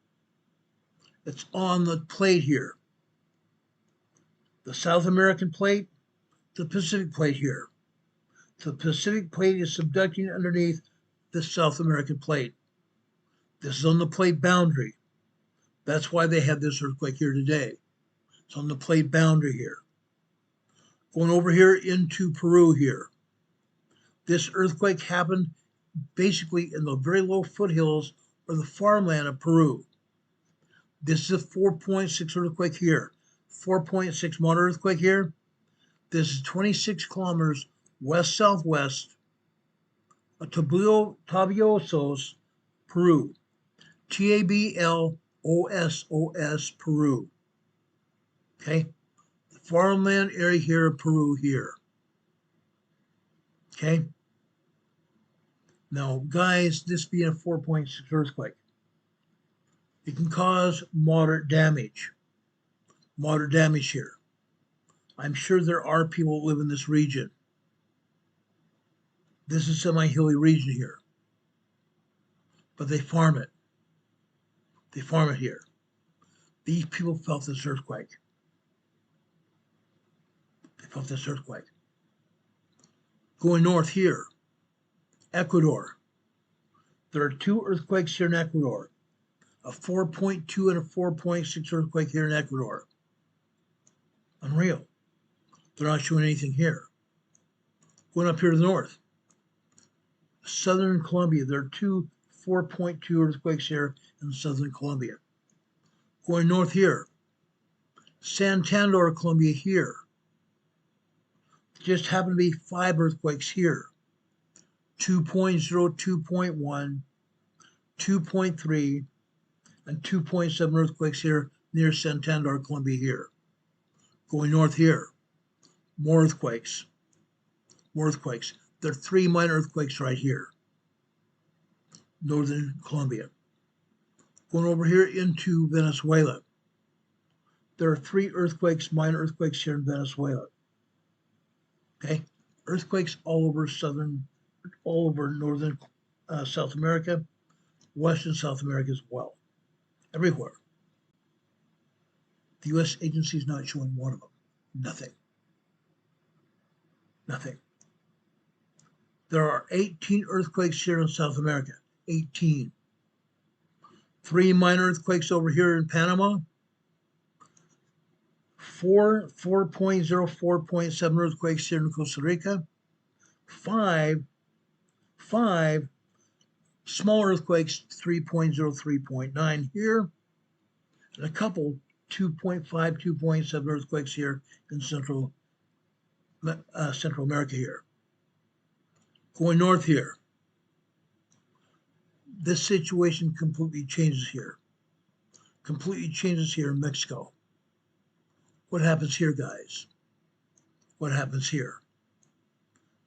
It's on the plate here. The South American plate, the Pacific plate here. The Pacific plate is subducting underneath the South American plate. This is on the plate boundary. That's why they had this earthquake here today. It's on the plate boundary here. Going over here into Peru here. This earthquake happened basically in the very low foothills or the farmland of Peru. This is a 4.6 earthquake here. 4.6 moderate earthquake here. This is 26 kilometers west-southwest of Tabliosos, Peru. Tablossos, Peru. Okay? The farmland area here of Peru here. Okay? Now, guys, this being a 4.6 earthquake, it can cause moderate damage. Moderate damage here. I'm sure there are people who live in this region. This is a semi-hilly region here. But they farm it. They farm it here. These people felt this earthquake. They felt this earthquake. Going north here, Ecuador. There are two earthquakes here in Ecuador. A 4.2 and a 4.6 earthquake here in Ecuador. Unreal. They're not showing anything here. Going up here to the north, southern Colombia. There are two 4.2 earthquakes here in southern Colombia. Going north here, Santander, Colombia here. Just happened to be 5 earthquakes here. 2.0, 2.1, 2.3, and 2.7 earthquakes here near Santander, Colombia here. Going north here, more earthquakes. More earthquakes. There are 3 minor earthquakes right here. Northern Colombia. Going over here into Venezuela. There are 3 earthquakes, minor earthquakes here in Venezuela. Okay? Earthquakes all over northern South America, western South America as well. Everywhere. The U.S. agency is not showing one of them. Nothing. Nothing. There are 18 earthquakes here in South America. 18. 3 minor earthquakes over here in Panama. 4, 4.0, 4.7 earthquakes here in Costa Rica. 5 small earthquakes, 3.0, 3.9 here. And a couple 2.5, 2.7 earthquakes here in Central America here. Going north here, this situation completely changes here. Completely changes here in Mexico. What happens here, guys? What happens here?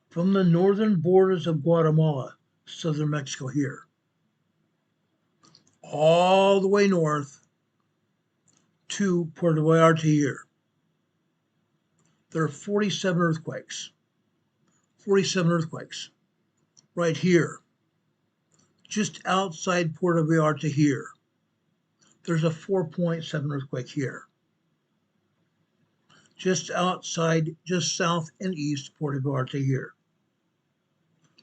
From the northern borders of Guatemala, southern Mexico here, all the way north to Puerto Vallarta here. There are 47 earthquakes. 47 earthquakes right here. Just outside Puerto Vallarta here. There's a 4.7 earthquake here. just outside, just south and east of Puerto Vallarta here.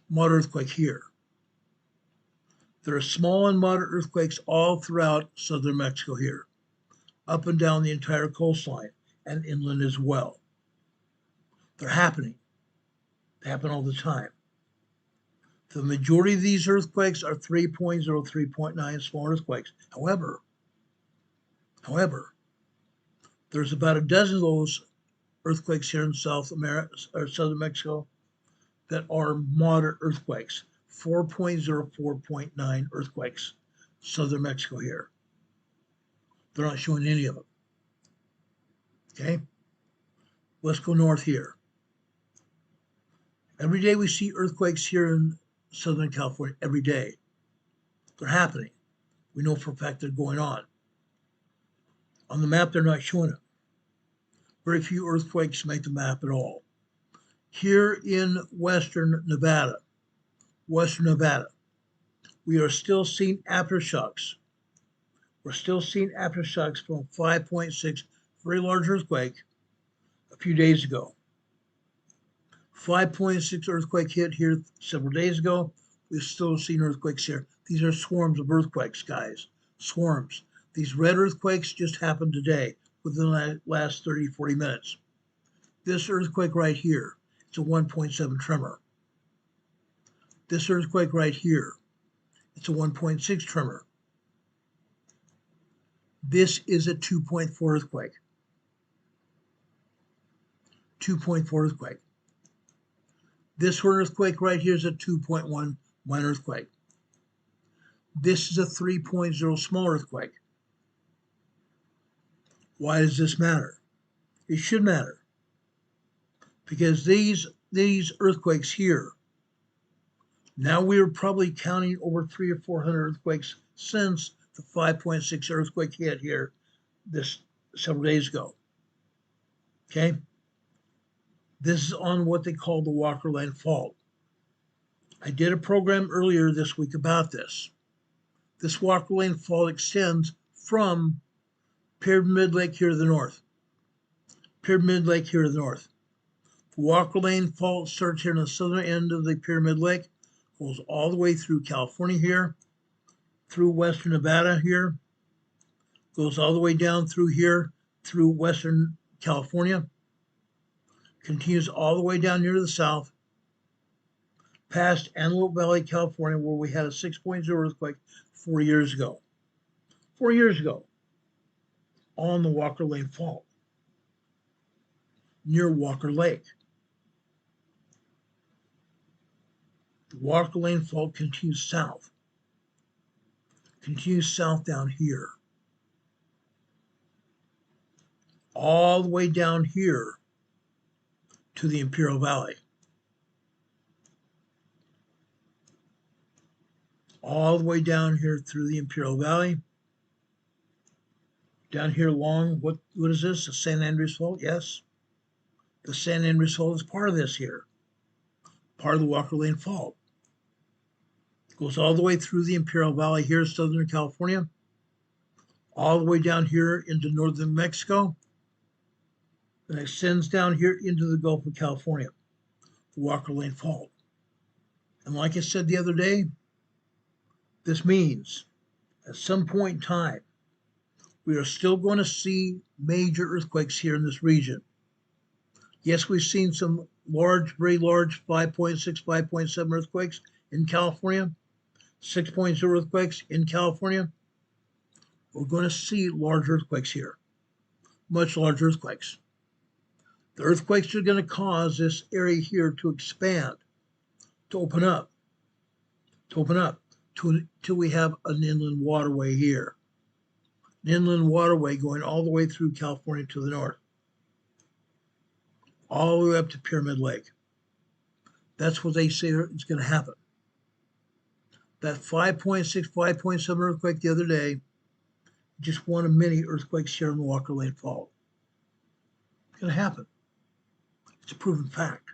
Moderate earthquake here. There are small and moderate earthquakes all throughout southern Mexico here, up and down the entire coastline and inland as well. They're happening. They happen all the time. The majority of these earthquakes are 3.0, 3.9 small earthquakes. However, there's about a dozen of those earthquakes here in South America or southern Mexico that are moderate earthquakes. 4.0, 4.9 earthquakes, southern Mexico here. They're not showing any of them. Okay, let's go north here. Every day we see earthquakes here in Southern California, every day. They're happening. We know for a fact they're going on. On the map, they're not showing it. Very few earthquakes make the map at all. Here in Western Nevada, we are still seeing aftershocks. We're still seeing aftershocks from 5.6, very large earthquake a few days ago. 5.6 earthquake hit here several days ago. We've still seen earthquakes here. These are swarms of earthquakes, guys. Swarms. These red earthquakes just happened today within the last 30, 40 minutes. This earthquake right here, it's a 1.7 tremor. This earthquake right here, it's a 1.6 tremor. This is a 2.4 earthquake. 2.4 earthquake. This earthquake right here is a 2.1 minor earthquake. This is a 3.0 small earthquake. Why does this matter? It should matter. Because these earthquakes here, now we are probably counting over 300 or 400 earthquakes since the 5.6 earthquake hit here this several days ago. Okay? This is on what they call the Walker Lane Fault. I did a program earlier this week about this. This Walker Lane Fault extends from Pyramid Lake here to the north. Pyramid Lake here to the north. The Walker Lane Fault starts here on the southern end of the Pyramid Lake, goes all the way through California here, through western Nevada here, goes all the way down through here, through western California, continues all the way down near the south, past Antelope Valley, California, where we had a 6.0 earthquake 4 years ago. 4 years ago, on the Walker Lane Fault, near Walker Lake. The Walker Lane Fault continues south down here, all the way down here to the Imperial Valley. All the way down here through the Imperial Valley. Down here along, what is this? The San Andreas Fault? Yes. The San Andreas Fault is part of this here. Part of the Walker Lane Fault. Goes all the way through the Imperial Valley here, Southern California. All the way down here into northern Mexico. And extends down here into the Gulf of California. The Walker Lane Fault. And like I said the other day, this means at some point in time, we are still going to see major earthquakes here in this region. Yes, we've seen some large, very large 5.6, 5.7 earthquakes in California, 6.0 earthquakes in California. We're going to see large earthquakes here, much larger earthquakes. The earthquakes are going to cause this area here to expand, to open up, till we have an inland waterway here. An inland waterway going all the way through California to the north, all the way up to Pyramid Lake. That's what they say is going to happen. That 5.6, 5.7 earthquake the other day, just one of many earthquakes here in the Walker Lane Fault. It's going to happen. It's a proven fact.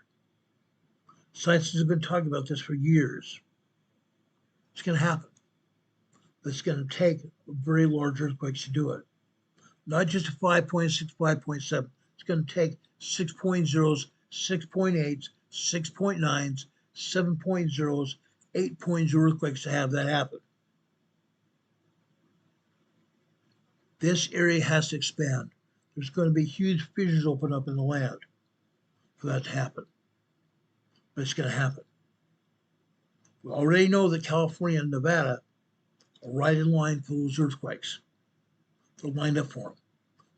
Scientists have been talking about this for years. It's going to happen. But it's going to take very large earthquakes to do it. Not just a 5.6, 5.7. It's going to take 6.0s, 6.8s, 6.9s, 7.0s, 8.0 earthquakes to have that happen. This area has to expand. There's going to be huge fissures open up in the land for that to happen. But it's going to happen. We already know that California and Nevada are right in line for those earthquakes. They're lined up for them.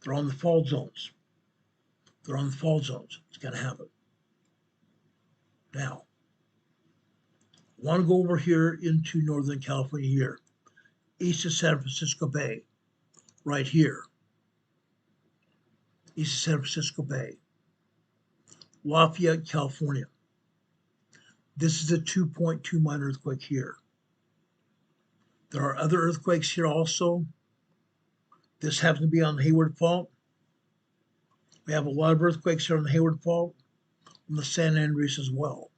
They're on the fault zones. They're on the fault zones. It's going to happen. Now, I want to go over here into Northern California here, east of San Francisco Bay, right here, east of San Francisco Bay, Lafayette, California. This is a 2.2 minor earthquake here. There are other earthquakes here also. This happens to be on the Hayward Fault. We have a lot of earthquakes here on the Hayward Fault, on the San Andreas as well.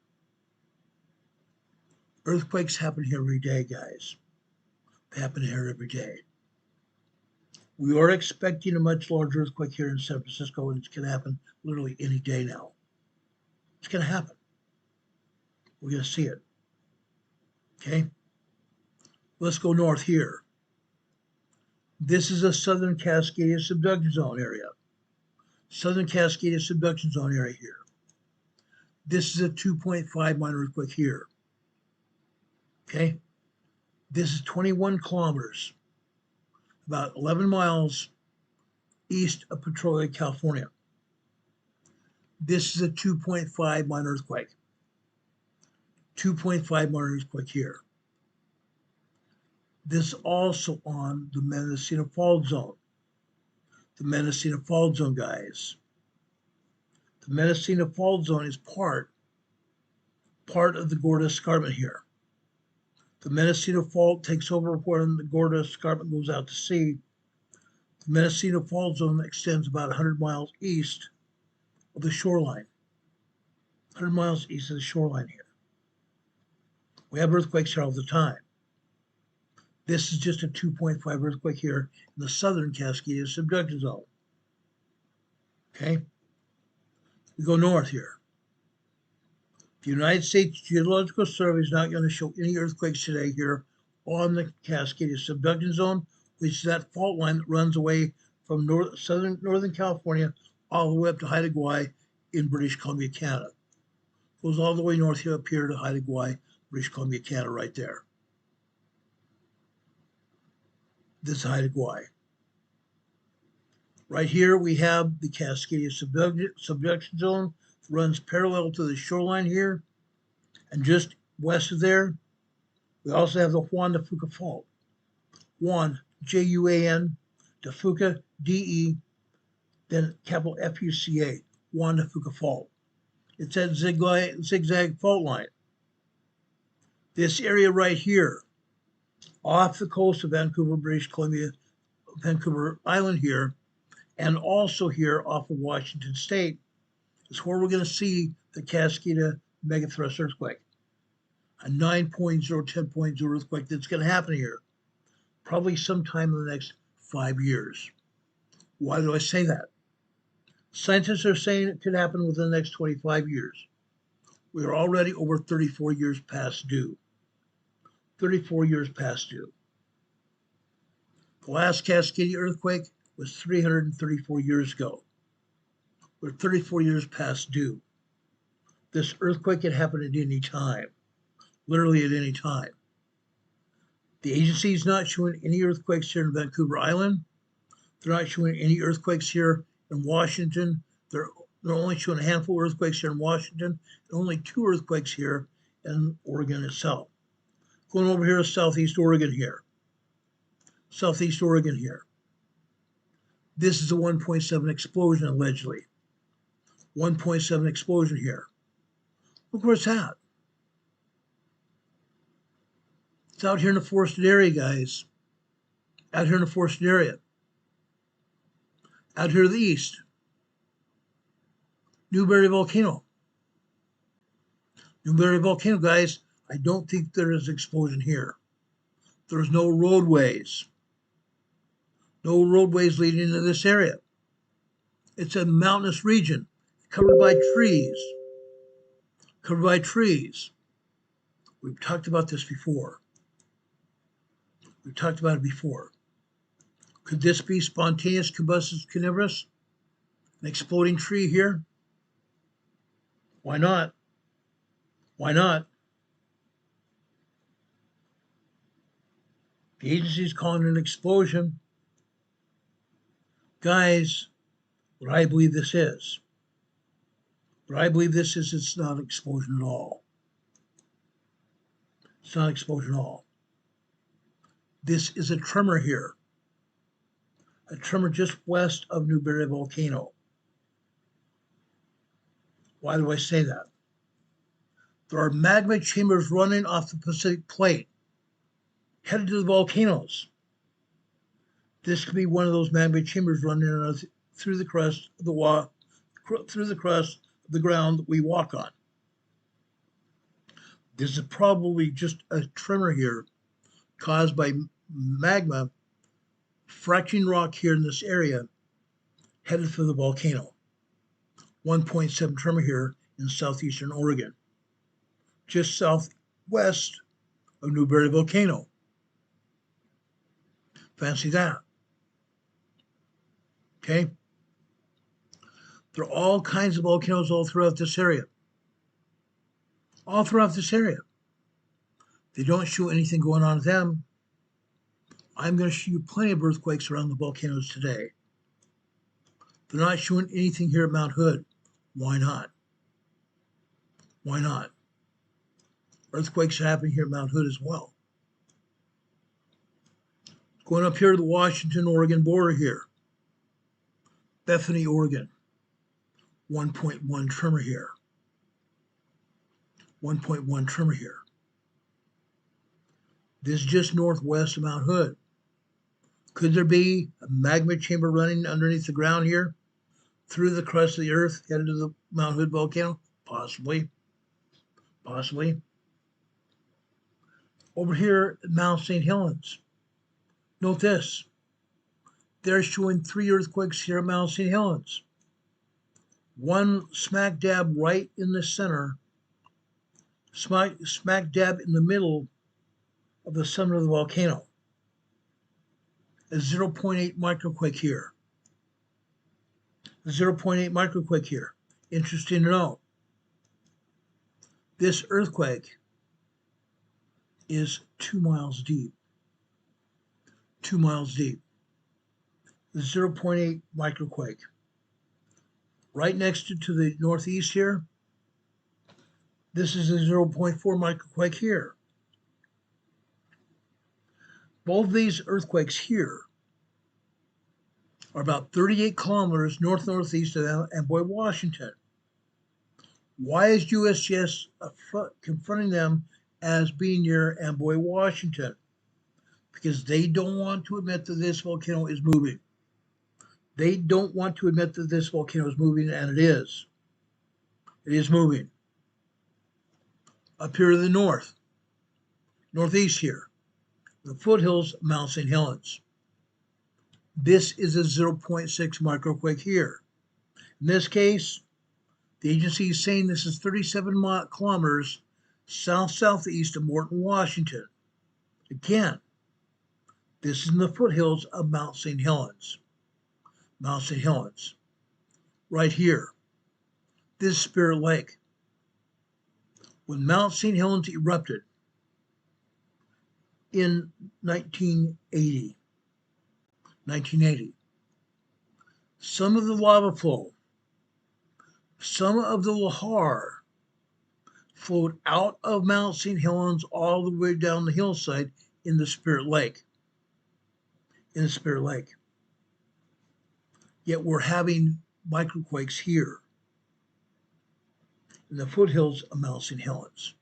Earthquakes happen here every day, guys. They happen here every day. We are expecting a much larger earthquake here in San Francisco, and it's going to happen literally any day now. It's going to happen. We're going to see it. Okay? Let's go north here. This is a Southern Cascadia subduction zone area. Southern Cascadia subduction zone area here. This is a 2.5 minor earthquake here. Okay? This is 21 kilometers, about 11 miles east of Petrolia, California. This is a 2.5 minor earthquake. 2.5 minor earthquake here. This is also on the Mendocino Fault Zone. The Mendocino Fault Zone, guys. The Mendocino Fault Zone is part of the Gorda Escarpment here. The Mendocino Fault takes over when the Gorda Escarpment goes out to sea. The Mendocino Fault Zone extends about 100 miles east of the shoreline. 100 miles east of the shoreline here. We have earthquakes here all the time. This is just a 2.5 earthquake here in the Southern Cascadia subduction zone. Okay? We go north here. The United States Geological Survey is not going to show any earthquakes today here on the Cascadia subduction zone, which is that fault line that runs away from northern California all the way up to Haida Gwaii in British Columbia, Canada. Goes all the way north here up here to Haida Gwaii, British Columbia, Canada, right there. This is Haida Gwaii. Right here we have the Cascadia subduction zone. Runs parallel to the shoreline here, and just west of there, we also have the Juan de Fuca Fault. Juan, J-U-A-N, de Fuca, D-E, then capital F-U-C-A, Juan de Fuca Fault. It's that zigzag fault line. This area right here, off the coast of Vancouver, British Columbia, Vancouver Island here, and also here off of Washington State, is where we're going to see the Cascadia megathrust earthquake, a 9.0, 10.0 earthquake that's going to happen here, probably sometime in the next 5 years. Why do I say that? Scientists are saying it could happen within the next 25 years. We are already over 34 years past due. 34 years past due. The last Cascadia earthquake was 334 years ago. We're 34 years past due. This earthquake can happen at any time, literally at any time. The agency is not showing any earthquakes here in Vancouver Island. They're not showing any earthquakes here in Washington. They're only showing a handful of earthquakes here in Washington, and only 2 earthquakes here in Oregon itself. Going over here to Southeast Oregon here. Southeast Oregon here. This is a 1.7 explosion, allegedly. 1.7 explosion here. Look where it's at. It's out here in the forested area, guys. Out here in the forested area. Out here to the east. Newberry Volcano. Newberry Volcano, guys. I don't think there is an explosion here. There's no roadways. No roadways leading into this area. It's a mountainous region covered by trees. Covered by trees. We've talked about this before. We've talked about it before. Could this be spontaneous combustion carnivorous? An exploding tree here? Why not? Why not? The agency's calling it an explosion. Guys, what I believe this is, it's not an explosion at all. It's not an explosion at all. This is a tremor here. A tremor just west of Newberry Volcano. Why do I say that? There are magma chambers running off the Pacific Plate, headed to the volcanoes. This could be one of those magma chambers running through the crust of the ground that we walk on. This is probably just a tremor here caused by magma fracturing rock here in this area, headed for the volcano. 1.7 tremor here in southeastern Oregon, just southwest of Newberry Volcano. Fancy that. Okay? There are all kinds of volcanoes all throughout this area. All throughout this area. They don't show anything going on with them. I'm going to show you plenty of earthquakes around the volcanoes today. They're not showing anything here at Mount Hood. Why not? Why not? Earthquakes are happening here at Mount Hood as well. Going up here to the Washington-Oregon border here. Bethany, Oregon. 1.1 tremor here. 1.1 tremor here. This is just northwest of Mount Hood. Could there be a magma chamber running underneath the ground here, through the crust of the earth, headed to the Mount Hood volcano? Possibly. Possibly. Over here at Mount St. Helens, note this. They're showing 3 earthquakes here at Mount St. Helens. One smack dab right in the center, smack dab in the middle of the summit of the volcano. A 0.8 microquake here. A 0.8 microquake here. Interesting to know. This earthquake is 2 miles deep. 2 miles deep. The 0.8 microquake. Right next to the northeast here, this is a 0.4 microquake here. Both these earthquakes here are about 38 kilometers northeast of Amboy, Washington. Why is USGS confronting them as being near Amboy, Washington? Because they don't want to admit that this volcano is moving. They don't want to admit that this volcano is moving, and it is. It is moving. Up here to the northeast here, the foothills of Mount St. Helens. This is a 0.6 microquake here. In this case, the agency is saying this is 37 kilometers southeast of Morganton, Washington. Again, this is in the foothills of Mount St. Helens. Mount St. Helens. Right here. This is Spirit Lake. When Mount St. Helens erupted in 1980, some of the lava flow, some of the lahar flowed out of Mount St. Helens all the way down the hillside in the Spirit Lake. In the Spirit Lake. Yet we're having microquakes here in the foothills of Mount St. Helens.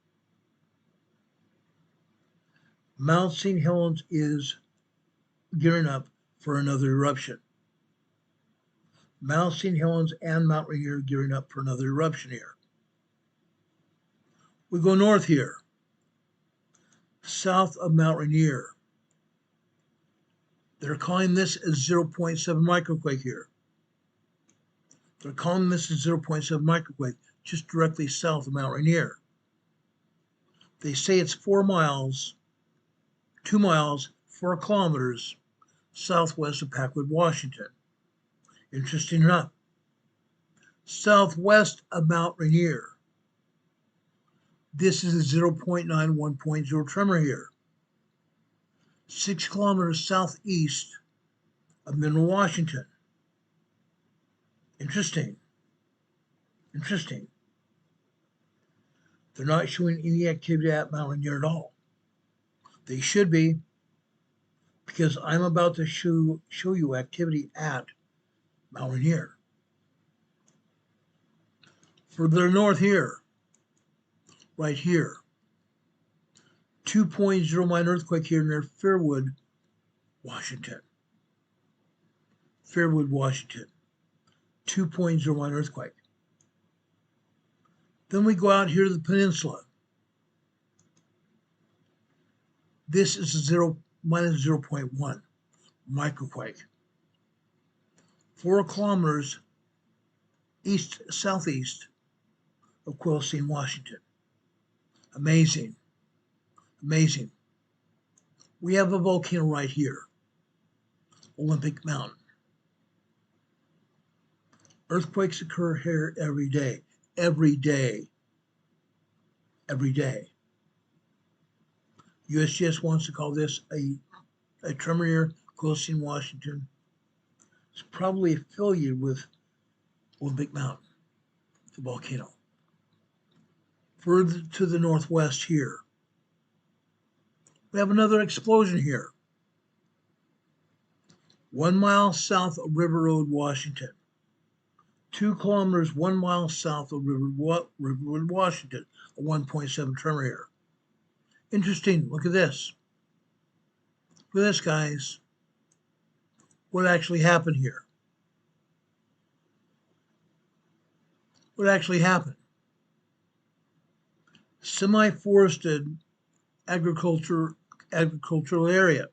Mount St. Helens is gearing up for another eruption. Mount St. Helens and Mount Rainier gearing up for another eruption here. We go north here, south of Mount Rainier. They're calling this a 0.7 microquake here. They're calling this a 0.7 microquake, just directly south of Mount Rainier. They say it's 4 miles, 2 miles, 4 kilometers southwest of Packwood, Washington. Interesting enough. Southwest of Mount Rainier. This is a 0.9, 1.0 tremor here. 6 kilometers southeast of Mineral, Washington. Interesting. Interesting. They're not showing any activity at Mount Rainier at all. They should be, because I'm about to show you activity at Mount Rainier. Further north here, right here, 2.0 minor earthquake here near Fairfield, Washington. Fairfield, Washington. 2.0 minor earthquake. Then we go out here to the peninsula. This is a minus 0.1 microquake. 4 kilometers southeast of Quilcene, Washington. Amazing. Amazing. We have a volcano right here, Olympic Mountain. Earthquakes occur here every day. Every day. Every day. USGS wants to call this a tremor here, Quilcene, Washington. It's probably affiliated with Olympic Mountain, the volcano. Further to the northwest here, we have another explosion here. 1 mile south of River Road, Washington. 2 kilometers, 1 mile south of Riverwood, Washington, a 1.7 tremor here. Interesting, look at this. Look at this, guys. What actually happened here? What actually happened? Semi-forested agricultural area.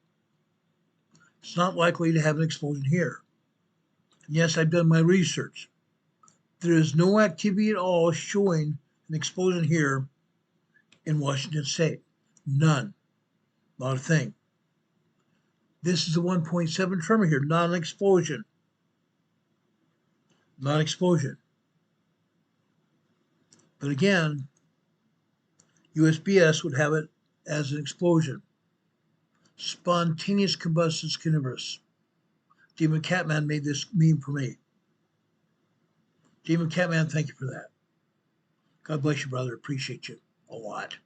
It's not likely to have an explosion here. Yes, I've done my research. There is no activity at all showing an explosion here in Washington State. None. Not a thing. This is a 1.7 tremor here, not an explosion. Not an explosion. But again, USBS would have it as an explosion. Spontaneous combustion carnivorous. Demon Catman made this meme for me. Demon Catman, thank you for that. God bless you, brother. Appreciate you a lot.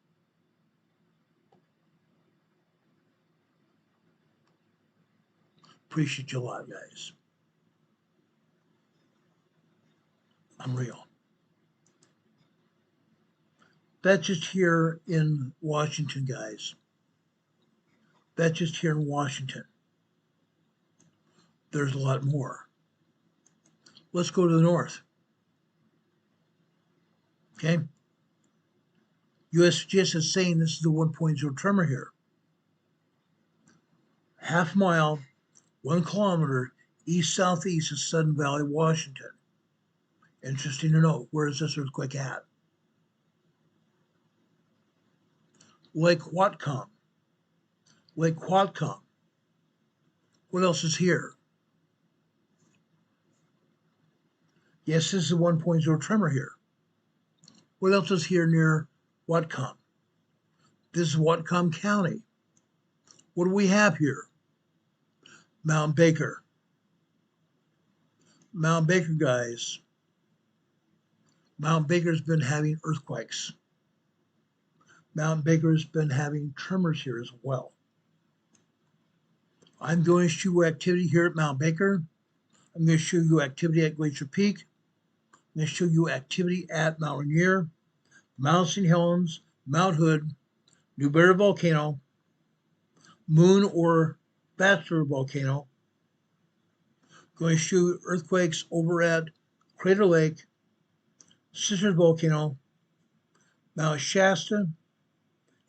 Appreciate you a lot, guys. I'm real. That's just here in Washington, guys. That's just here in Washington. There's a lot more. Let's go to the north. Okay? USGS is saying this is a 1.0 tremor here. Half mile, 1 kilometer east-southeast of Sudden Valley, Washington. Interesting to know, where is this earthquake at? Lake Whatcom. Lake Whatcom. What else is here? Yes, this is a 1.0 tremor here. What else is here near Whatcom? This is Whatcom County. What do we have here? Mount Baker. Mount Baker, guys. Mount Baker's been having earthquakes. Mount Baker's been having tremors here as well. I'm going to show you activity here at Mount Baker. I'm going to show you activity at Glacier Peak. I'm going to show you activity at Mount Rainier, Mount St. Helens, Mount Hood, Newberry Volcano, Moon or Bachelor Volcano. Going to show you earthquakes over at Crater Lake, Sisters Volcano, Mount Shasta,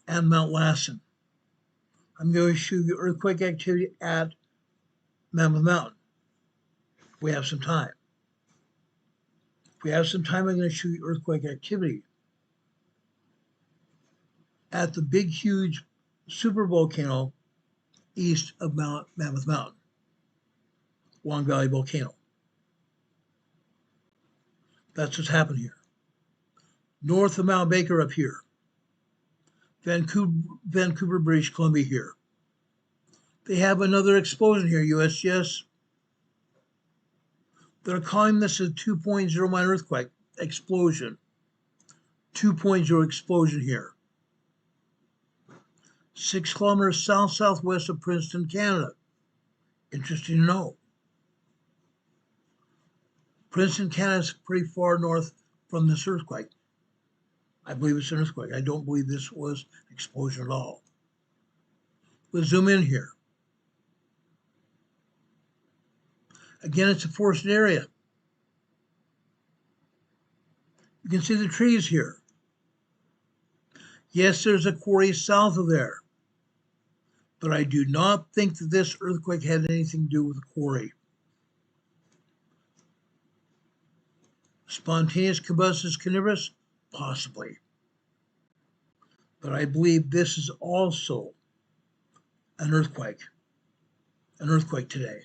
and Mount Lassen. I'm going to show you earthquake activity at Mammoth Mountain. We have some time. If we have some time, I'm going to show you earthquake activity at the big, huge super volcano east of Mammoth Mountain, Long Valley Volcano. That's what's happened here. North of Mount Baker up here. Vancouver, British Columbia here. They have another explosion here, USGS. They're calling this a 2.0 minor earthquake explosion. 2.0 explosion here. 6 kilometers southwest of Princeton, Canada. Interesting to know. Princeton, Canada is pretty far north from this earthquake. I believe it's an earthquake. I don't believe this was an explosion at all. Let's zoom in here. Again, it's a forested area. You can see the trees here. Yes, there's a quarry south of there, but I do not think that this earthquake had anything to do with the quarry. Spontaneous combustus carnivorous? Possibly. But I believe this is also an earthquake today.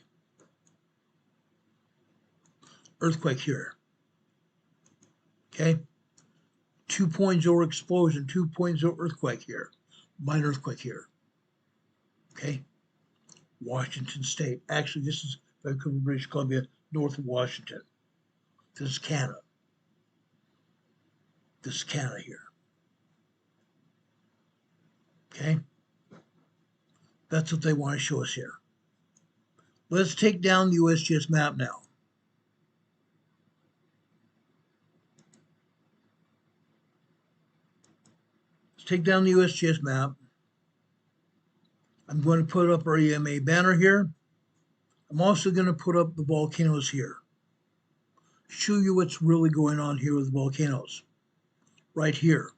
Earthquake here. Okay? 2.0 explosion, 2.0 earthquake here. Minor earthquake here. Okay? Washington State. Actually, this is Vancouver, British Columbia, north of Washington. This is Canada. This is Canada here. Okay? That's what they want to show us here. Let's take down the USGS map now. Let's take down the USGS map. I'm going to put up our EMA banner here. I'm also going to put up the volcanoes here. Show you what's really going on here with the volcanoes. Right here.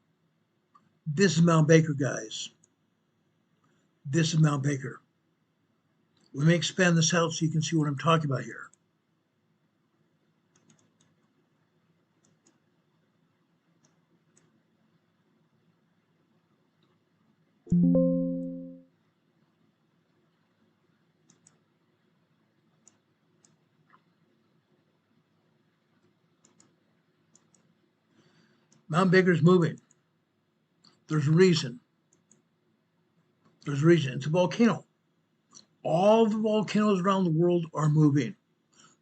This is Mount Baker, guys. This is Mount Baker. Let me expand this out so you can see what I'm talking about here. Mount Baker's moving. There's a reason. There's a reason. It's a volcano. All the volcanoes around the world are moving.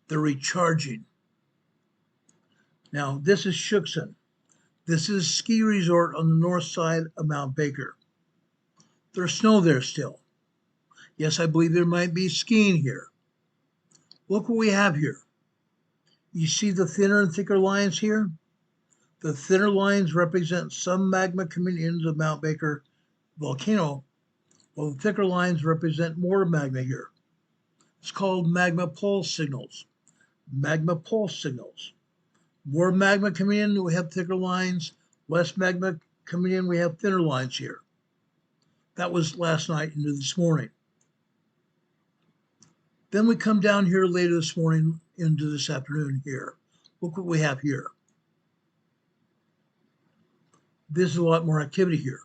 They're recharging. Now, this is Shuxon. This is a ski resort on the north side of Mount Baker. There's snow there still. Yes, I believe there might be skiing here. Look what we have here. You see the thinner and thicker lines here? The thinner lines represent some magma coming into the Mount Baker volcano, while the thicker lines represent more magma here. It's called magma pulse signals. Magma pulse signals. More magma coming in, we have thicker lines. Less magma coming in, we have thinner lines here. That was last night into this morning. Then we come down here later this morning into this afternoon here. Look what we have here. This is a lot more activity here.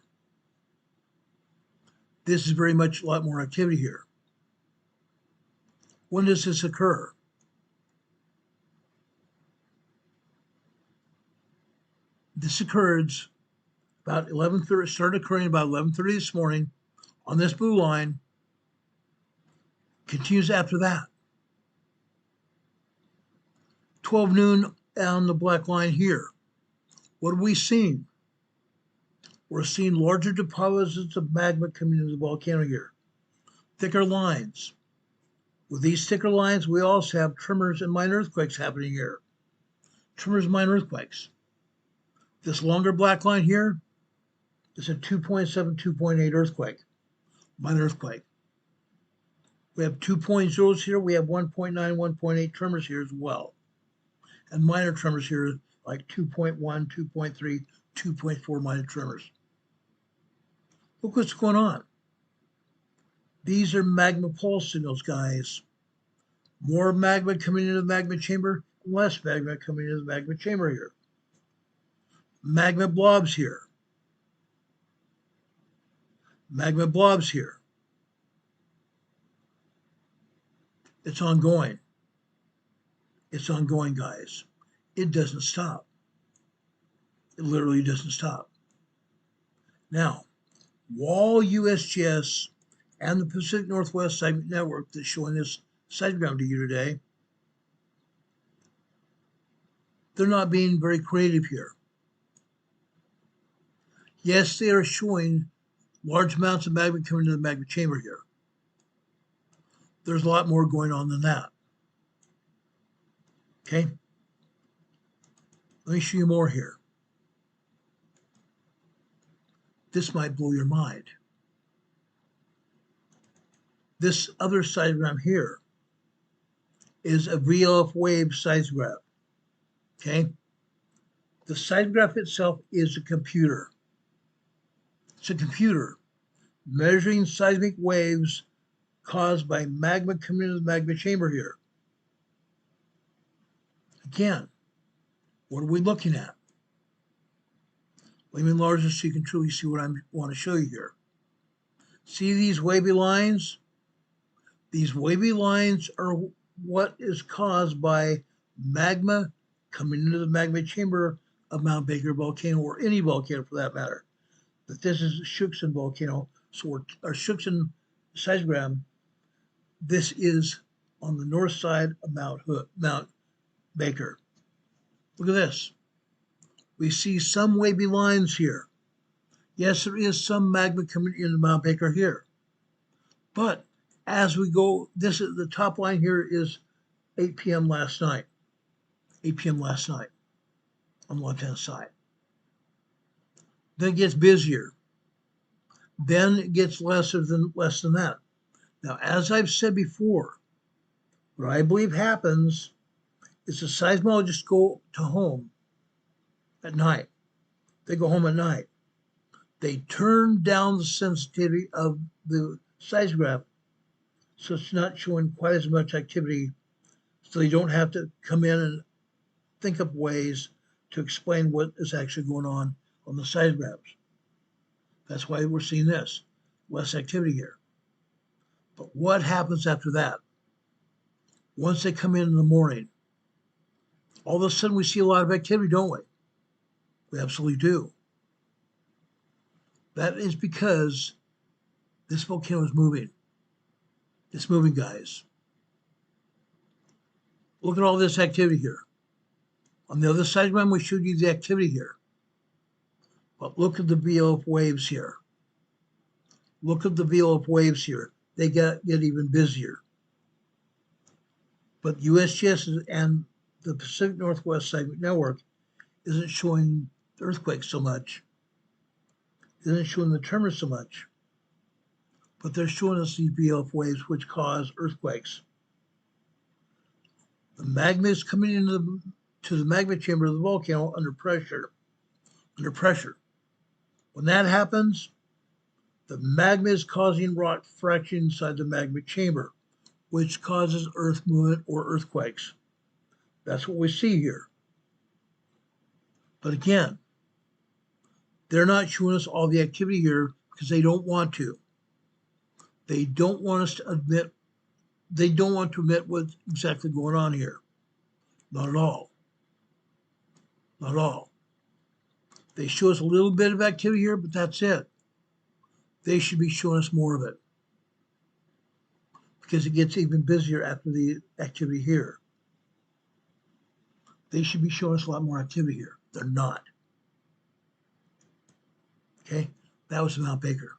This is very much a lot more activity here. When does this occur? This occurs about 11:30, started occurring about 11:30 this morning on this blue line, continues after that. 12 noon on the black line here. What are we seeing? We're seeing larger deposits of magma coming into the volcano here. Thicker lines. With these thicker lines, we also have tremors and minor earthquakes happening here. Tremors and minor earthquakes. This longer black line here is a 2.7, 2.8 earthquake, minor earthquake. We have 2.0s here. We have 1.9, 1.8 tremors here as well. And minor tremors here like 2.1, 2.3, 2.4 minor tremors. Look what's going on. These are magma pulse signals, guys. More magma coming into the magma chamber, less magma coming into the magma chamber here. Magma blobs here. Magma blobs here. It's ongoing. It's ongoing, guys. It doesn't stop. It literally doesn't stop. Now, while USGS and the Pacific Northwest Seismic Network that's showing this seismogram to you today, they're not being very creative here. Yes, they are showing large amounts of magma coming to the magma chamber here. There's a lot more going on than that. Okay? Let me show you more here. This might blow your mind. This other seismogram here is a VLF wave seismograph. Okay? The seismograph itself is a computer. It's a computer measuring seismic waves caused by magma coming into the magma chamber here. Again, what are we looking at? Let me enlarge this so you can truly see what I want to show you here. See these wavy lines? These wavy lines are what is caused by magma coming into the magma chamber of Mount Baker volcano, or any volcano for that matter. But this is a Schutzen volcano, or Schutzen seismogram. This is on the north side of Mount Baker. Look at this. We see some wavy lines here. Yes, there is some magma coming into Mount Baker here. But as we go, this is the top line here is 8 p.m. last night. 8 p.m. last night on the left-hand side. Then it gets busier. Then it gets less than that. Now, as I've said before, what I believe happens is the seismologists go to home at night. They go home at night. They turn down the sensitivity of the seismograph so it's not showing quite as much activity, so they don't have to come in and think up ways to explain what is actually going on the seismographs. That's why we're seeing this, less activity here. But what happens after that? Once they come in the morning, all of a sudden we see a lot of activity, don't we? We absolutely do. That is because this volcano is moving. It's moving, guys. Look at all this activity here. On the other side, we showed you the activity here. But look at the VLF waves here. Look at the VLF waves here. They get even busier. But USGS and the Pacific Northwest Seismic Network isn't showing earthquakes so much. Isn't showing the tremors so much. But they're showing us these VLF waves which cause earthquakes. The magma is coming into the magma chamber of the volcano under pressure. Under pressure. When that happens, the magma is causing rock fracturing inside the magma chamber, which causes earth movement or earthquakes. That's what we see here. But again, they're not showing us all the activity here because they don't want to. They don't want us to admit, they don't want to admit what's exactly going on here. Not at all. Not at all. They show us a little bit of activity here, but that's it. They should be showing us more of it because it gets even busier after the activity here. They should be showing us a lot more activity here. They're not. Okay, that was Mount Baker.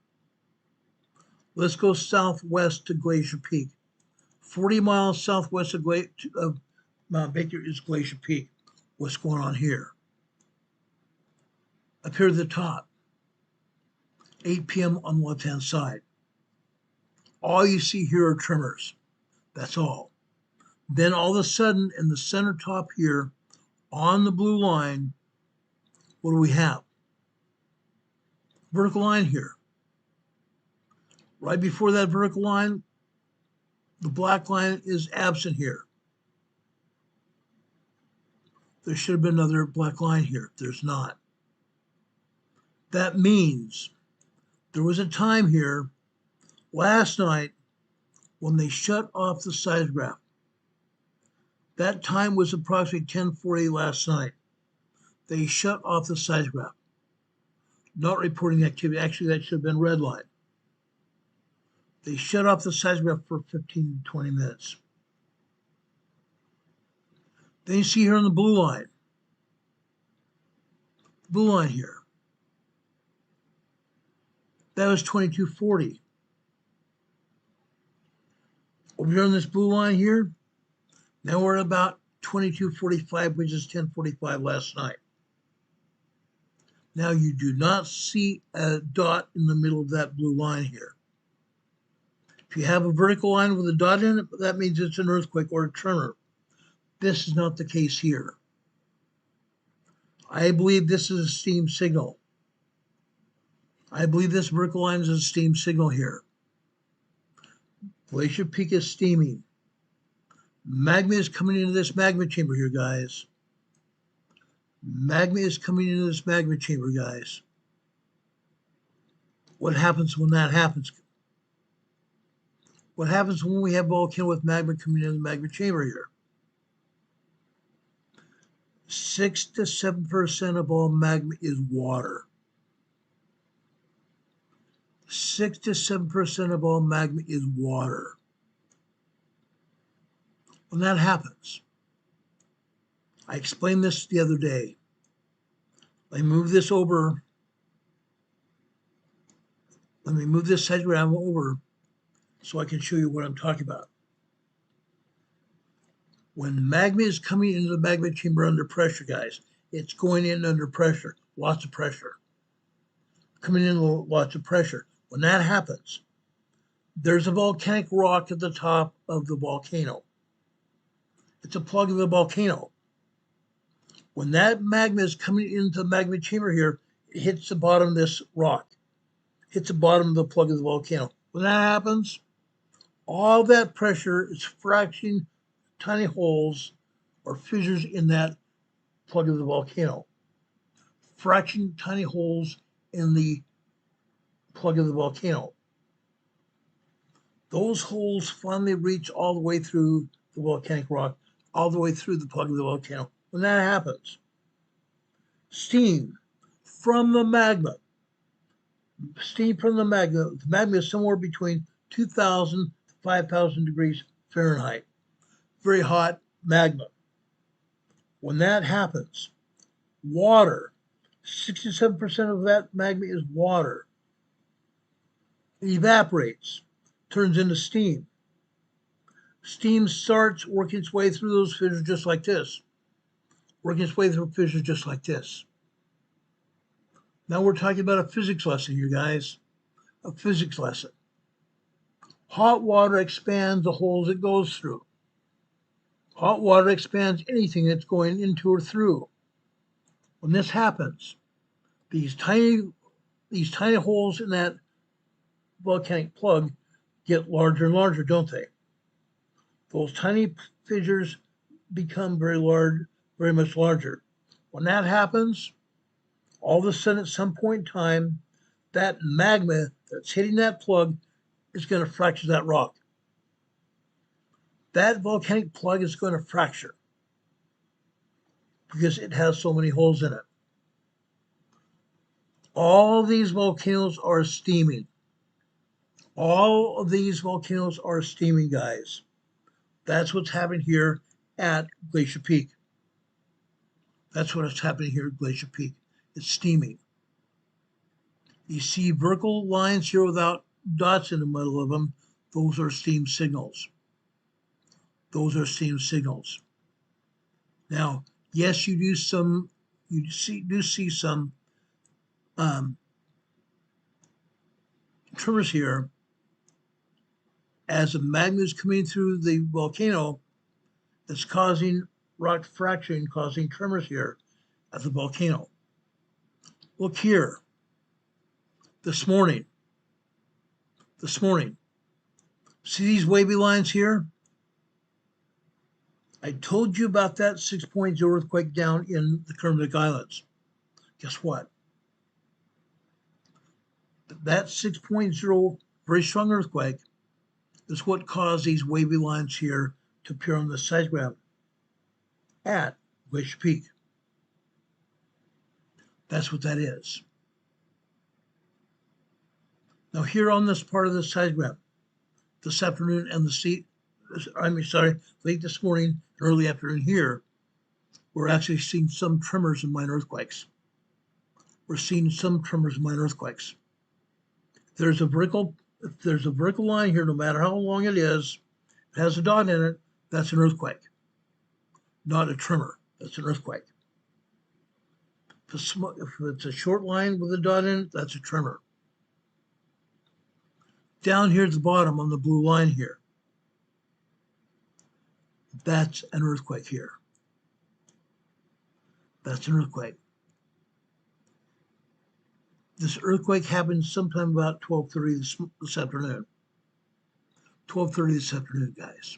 Let's go southwest to Glacier Peak. 40 miles southwest of Mount Baker is Glacier Peak. What's going on here? Up here at the top, 8 p.m. on the left-hand side. All you see here are tremors. That's all. Then all of a sudden, in the center top here, on the blue line, what do we have? Vertical line here. Right before that vertical line, the black line is absent here. There should have been another black line here. There's not. That means there was a time here last night when they shut off the seismograph. That time was approximately 10:40 last night. They shut off the seismograph, not reporting activity. Actually, that should have been red line. They shut off the seismograph for 15 to 20 minutes. Then you see here on the blue line here. That was 22:40. Over here on this blue line here, now we're at about 22:45, which is 10:45 last night. Now you do not see a dot in the middle of that blue line here. If you have a vertical line with a dot in it, that means it's an earthquake or a tremor. This is not the case here. I believe this is a steam signal. I believe this vertical line is a steam signal here. Glacier Peak is steaming. Magma is coming into this magma chamber here, guys. Magma is coming into this magma chamber, guys. What happens when that happens? What happens when we have volcano with magma coming into the magma chamber here? 6 to 7% of all magma is water. 6 to 7% of all magma is water. When that happens, I explained this the other day. Let me move this over. Let me move this diagram over so I can show you what I'm talking about. When magma is coming into the magma chamber under pressure, guys, it's going in under pressure, lots of pressure. Coming in lots of pressure. When that happens, there's a volcanic rock at the top of the volcano. It's a plug of the volcano. When that magma is coming into the magma chamber here, it hits the bottom of this rock, hits the bottom of the plug of the volcano. When that happens, all that pressure is fracturing tiny holes or fissures in that plug of the volcano. Fracturing tiny holes in the plug of the volcano. Those holes finally reach all the way through the volcanic rock, all the way through the plug of the volcano. When that happens, steam from the magma, the magma is somewhere between 2,000 to 5,000 degrees Fahrenheit. Very hot magma. When that happens, water, 67% of that magma is water. It evaporates, turns into steam. Steam starts working its way through those fissures just like this. Working its way through fissures just like this. Now we're talking about a physics lesson here, guys. A physics lesson. Hot water expands the holes it goes through. Hot water expands anything that's going into or through. When this happens, these tiny holes in that volcanic plug get larger and larger, don't they? Those tiny fissures become very large, very much larger. When that happens, all of a sudden at some point in time, that magma that's hitting that plug is going to fracture that rock. That volcanic plug is going to fracture because it has so many holes in it. All these volcanoes are steaming. All of these volcanoes are steaming, guys. That's what's happening here at Glacier Peak. That's what's happening here at Glacier Peak. It's steaming. You see vertical lines here without dots in the middle of them. Those are steam signals. Those are steam signals. Now, yes, you do see some tremors here as the magma is coming through the volcano. That's causing rock fracturing, causing tremors here at the volcano. Look here. This morning. See these wavy lines here? I told you about that 6.0 earthquake down in the Kermadec Islands. Guess what? That 6.0 very strong earthquake is what caused these wavy lines here to appear on the seismograph at Glacier Peak. That's what that is. Now here on this part of the seismograph, this afternoon and late this morning, early afternoon here, we're actually seeing some tremors and minor earthquakes. We're seeing some tremors and minor earthquakes. If there's a vertical line here, no matter how long it is, it has a dot in it, that's an earthquake. Not a tremor, that's an earthquake. If it's a short line with a dot in it, that's a tremor. Down here at the bottom on the blue line here, that's an earthquake here. That's an earthquake. This earthquake happened sometime about 12:30 this afternoon. 12:30 this afternoon, guys.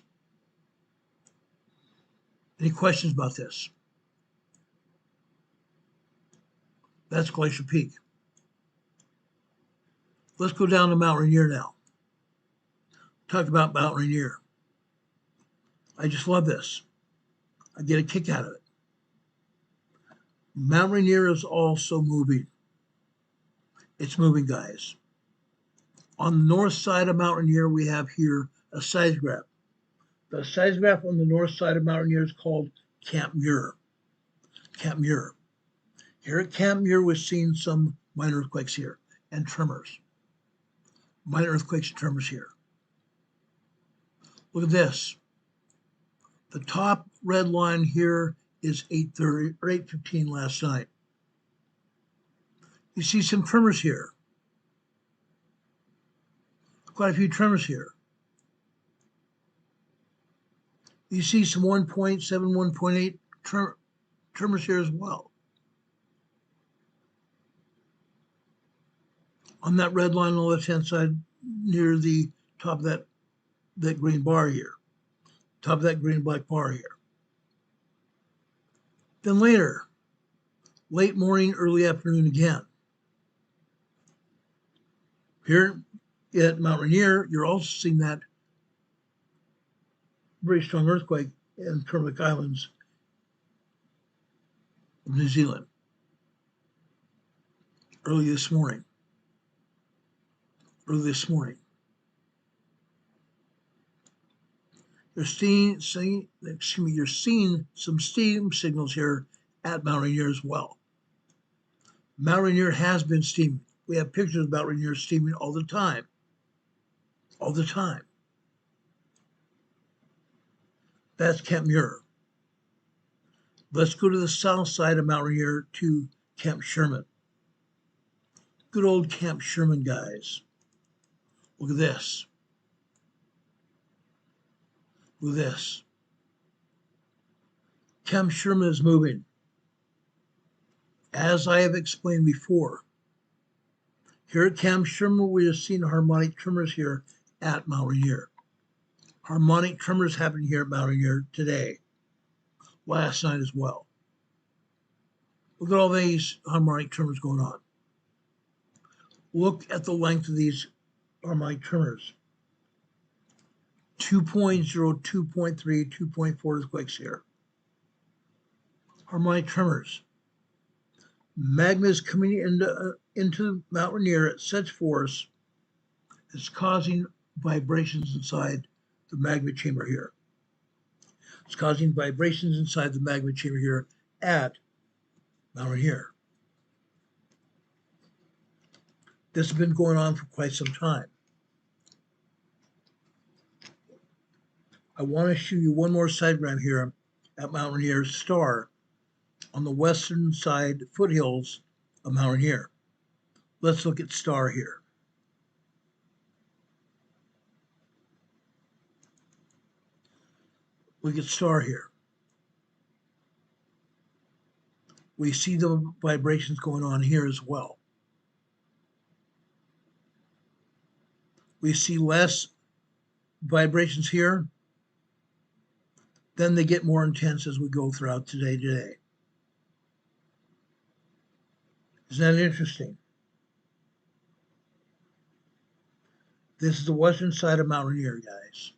Any questions about this? That's Glacier Peak. Let's go down to Mount Rainier now. Talk about Mount Rainier. I just love this. I get a kick out of it. Mount Rainier is also moving. It's moving, guys. On the north side of Mount Rainier, we have here a seismograph. The seismograph on the north side of Mount Rainier is called Camp Muir. Camp Muir. Here at Camp Muir, we're seeing some minor earthquakes here and tremors. Minor earthquakes and tremors here. Look at this. The top red line here is 8:30 or 8:15 last night. You see some tremors here. Quite a few tremors here. You see some 1.7, 1.8 tremors here as well. On that red line on the left-hand side, near the top of that green bar here. Top of that green black bar here. Then later, late morning, early afternoon again. Here at Mount Rainier, you're also seeing that very strong earthquake in Kermadec Islands of New Zealand early this morning. You're seeing some steam signals here at Mount Rainier as well. Mount Rainier has been steaming. We have pictures of Mount Rainier steaming all the time. All the time. That's Camp Muir. Let's go to the south side of Mount Rainier to Camp Sherman. Good old Camp Sherman, guys. Look at this. Look at this. Camp Sherman is moving. As I have explained before, here at Camp Sherman, we are seeing harmonic tremors here at Mount Rainier. Harmonic tremors happening here at Mount Rainier today, last night as well. Look at all these harmonic tremors going on. Look at the length of these harmonic tremors. 2.0, 2.3, 2.4 earthquakes here. Harmonic tremors. Magma is coming into Mount Rainier at such force it's causing vibrations inside the magma chamber here. It's causing vibrations inside the magma chamber here at Mount Rainier. This has been going on for quite some time. I want to show you one more sideground here at Mount Rainier Star on the western side foothills of Mount Rainier. Let's look at Star here. Look at Star here. We see the vibrations going on here as well. We see less vibrations here Then they get more intense as we go throughout today. Isn't that interesting? This is the western side of Mount Rainier, guys.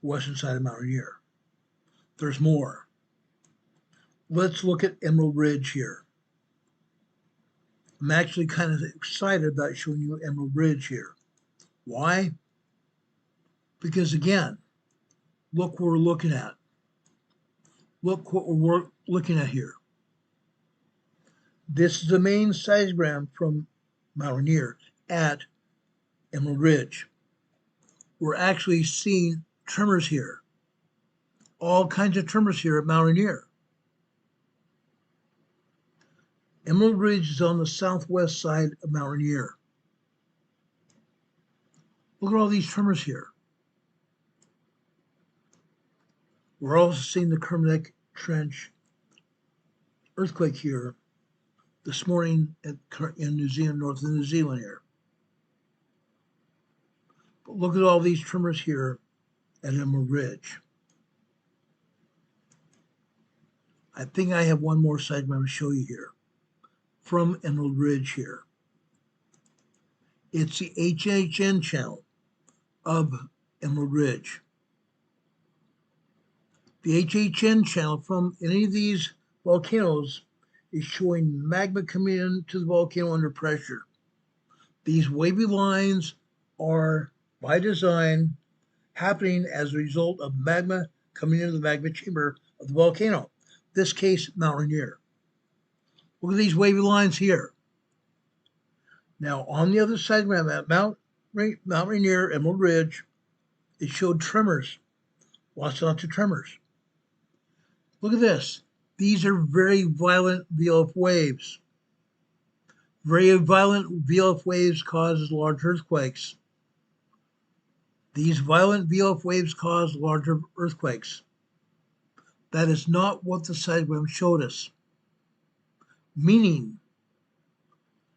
Western side of Mount Rainier. There's more. Let's look at Emerald Ridge here. I'm actually kind of excited about showing you Emerald Ridge here. Why? Because again, look what we're looking at. Look what we're looking at here. This is the main seismogram from Mount Rainier at Emerald Ridge. We're actually seeing tremors here. All kinds of tremors here at Mount Rainier. Emerald Ridge is on the southwest side of Mount Rainier. Look at all these tremors here. We're also seeing the Kermadec Trench earthquake here this morning in New Zealand, north of New Zealand here. But look at all these tremors here at Emerald Ridge. I think I have one more site I'm going to show you here from Emerald Ridge here. It's the HHN channel of Emerald Ridge. The HHN channel from any of these volcanoes is showing magma coming into the volcano under pressure. These wavy lines are, by design, happening as a result of magma coming into the magma chamber of the volcano. In this case, Mount Rainier. Look at these wavy lines here. Now, on the other side at Mount Rainier, Emerald Ridge, it showed tremors. Lots of tremors. Look at this. These are very violent VLF waves. Very violent VLF waves cause large earthquakes. These violent VLF waves cause larger earthquakes. That is not what the seismogram showed us. Meaning,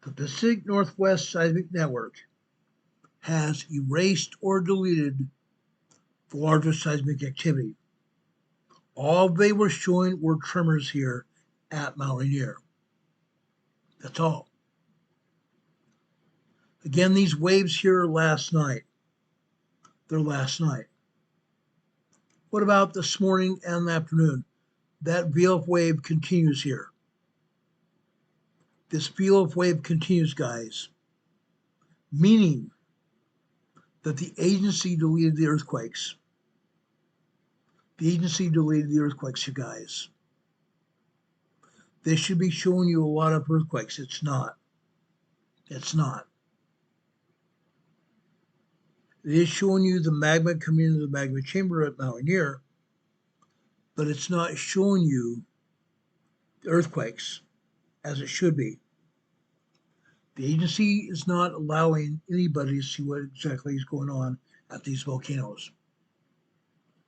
the Pacific Northwest Seismic Network has erased or deleted the larger seismic activity. All they were showing were tremors here at Mount Rainier. That's all. Again, these waves here are last night. They're last night. What about this morning and the afternoon? That VLF wave continues here. This VLF wave continues, guys. Meaning that the agency deleted the earthquakes. The agency deleted the earthquakes, you guys. This should be showing you a lot of earthquakes. It's not. It's not. It is showing you the magma coming into the magma chamber at Mount Rainier, but it's not showing you the earthquakes as it should be. The agency is not allowing anybody to see what exactly is going on at these volcanoes.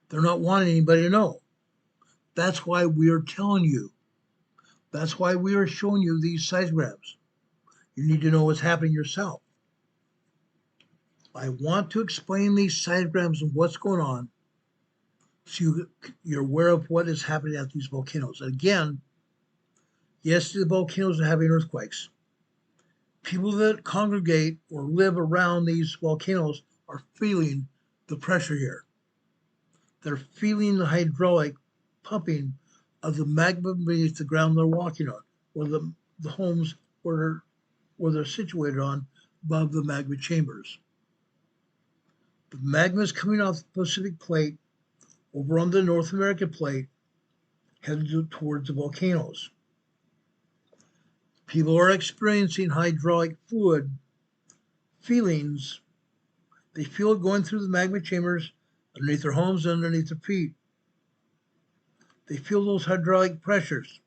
They're not wanting anybody to know. That's why we are telling you. That's why we are showing you these seismograms. You need to know what's happening yourself. I want to explain these seismograms and what's going on so you're aware of what is happening at these volcanoes. Again, yes, the volcanoes are having earthquakes. People that congregate or live around these volcanoes are feeling the pressure here. They're feeling the hydraulic pumping of the magma beneath the ground they're walking on, or the homes where they're situated on above the magma chambers. The magma is coming off the Pacific plate over on the North American plate, headed towards the volcanoes. People are experiencing hydraulic fluid feelings. They feel it going through the magma chambers underneath their homes and underneath their feet. They feel those hydraulic pressures.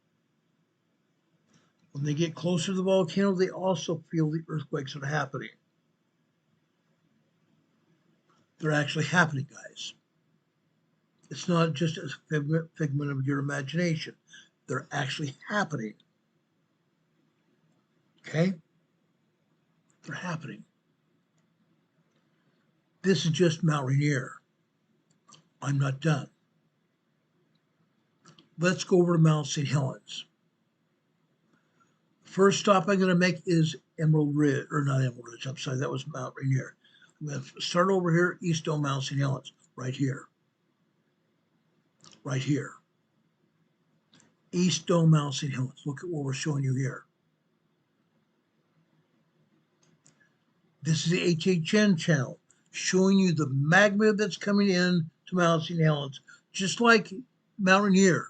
When they get closer to the volcano, they also feel the earthquakes that are happening. They're actually happening, guys. It's not just a figment of your imagination. They're actually happening. Okay? They're happening. This is just Mount Rainier. I'm not done. Let's go over to Mount St. Helens. First stop I'm going to make is Emerald Ridge, or not Emerald Ridge, I'm sorry, that was Mount Rainier. I'm going to start over here, east of Mount St. Helens, right here. Right here. East Dome, Mount St. Helens. Look at what we're showing you here. This is the HHN channel showing you the magma that's coming in to Mount St. Helens, just like Mount Rainier.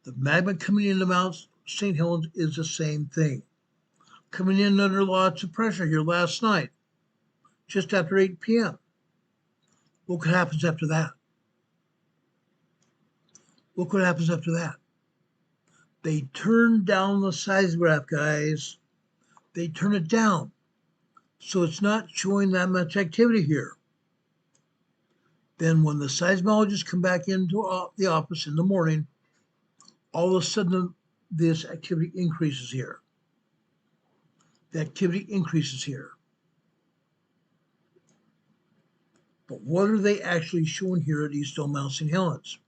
The magma coming into Mount St. Helens is the same thing. Coming in under lots of pressure here last night, just after 8 p.m. Look what happens after that. Look what happens after that. They turn down the seismograph, guys. They turn it down. So it's not showing that much activity here. Then when the seismologists come back into the office in the morning, all of a sudden this activity increases here. The activity increases here. But what are they actually showing here at East Dome Mount St. Helens?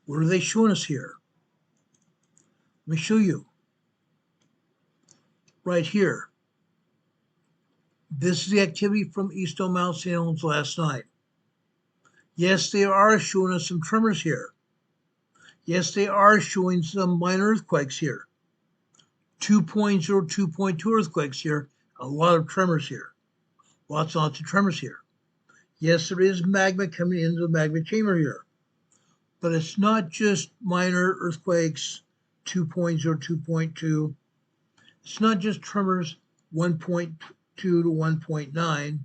What are they showing us here? Let me show you. Right here. This is the activity from East Dome Mount St. Helens last night. Yes, they are showing us some tremors here. Yes, they are showing some minor earthquakes here. 2.0, 2.2 earthquakes here. A lot of tremors here. Lots and lots of tremors here. Yes, there is magma coming into the magma chamber here. But it's not just minor earthquakes, 2.0, 2.2. It's not just tremors, 1.2 to 1.9.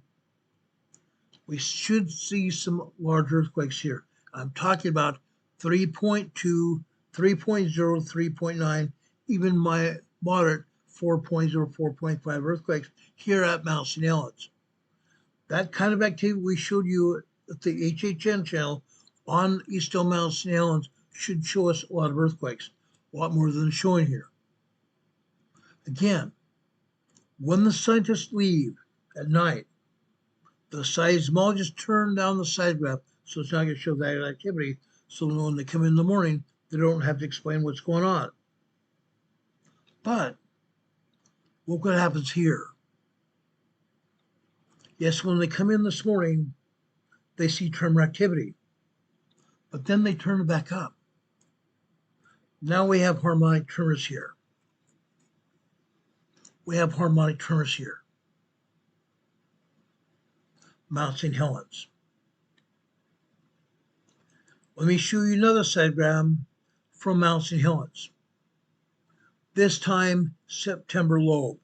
We should see some large earthquakes here. I'm talking about 3.2, 3.0, 3.9, even my moderate 4.0, 4.5 earthquakes here at Mount St. Helens. That kind of activity we showed you at the HHN channel on East Dome Mount St. Helens should show us a lot of earthquakes, a lot more than showing here. Again, when the scientists leave at night, the seismologists turn down the seismograph so it's not going to show that activity, so when they come in the morning, they don't have to explain what's going on. But look what happens here. Yes, when they come in this morning, they see tremor activity, but then they turn it back up. Now we have harmonic tremors here. We have harmonic tremors here. Mount St. Helens. Let me show you another seismogram from Mount St. Helens. This time, September lobe.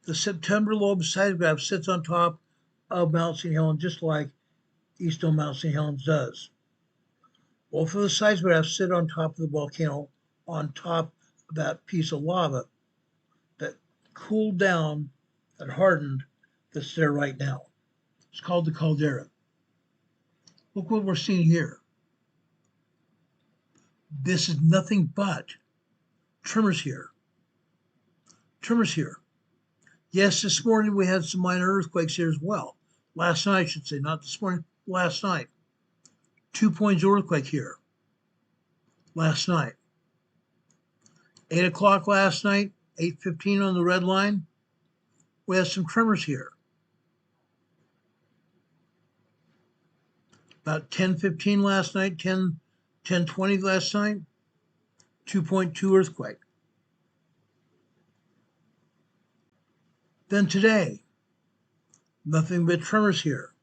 The September lobe seismograph sits on top of Mount St. Helens, just like East Dome Mount St. Helens does. Both of the seismographs sit on top of the volcano, on top of that piece of lava that cooled down and hardened that's there right now. It's called the caldera. Look what we're seeing here. This is nothing but tremors here. Tremors here. Yes, this morning we had some minor earthquakes here as well. Last night, I should say, not this morning, last night. 2.0 earthquake here. Last night. 8 o'clock last night, 8:15 on the red line. We had some tremors here. About 10:15 last night, 10:20 last night, 2.2 earthquake. Then today, nothing but tremors here.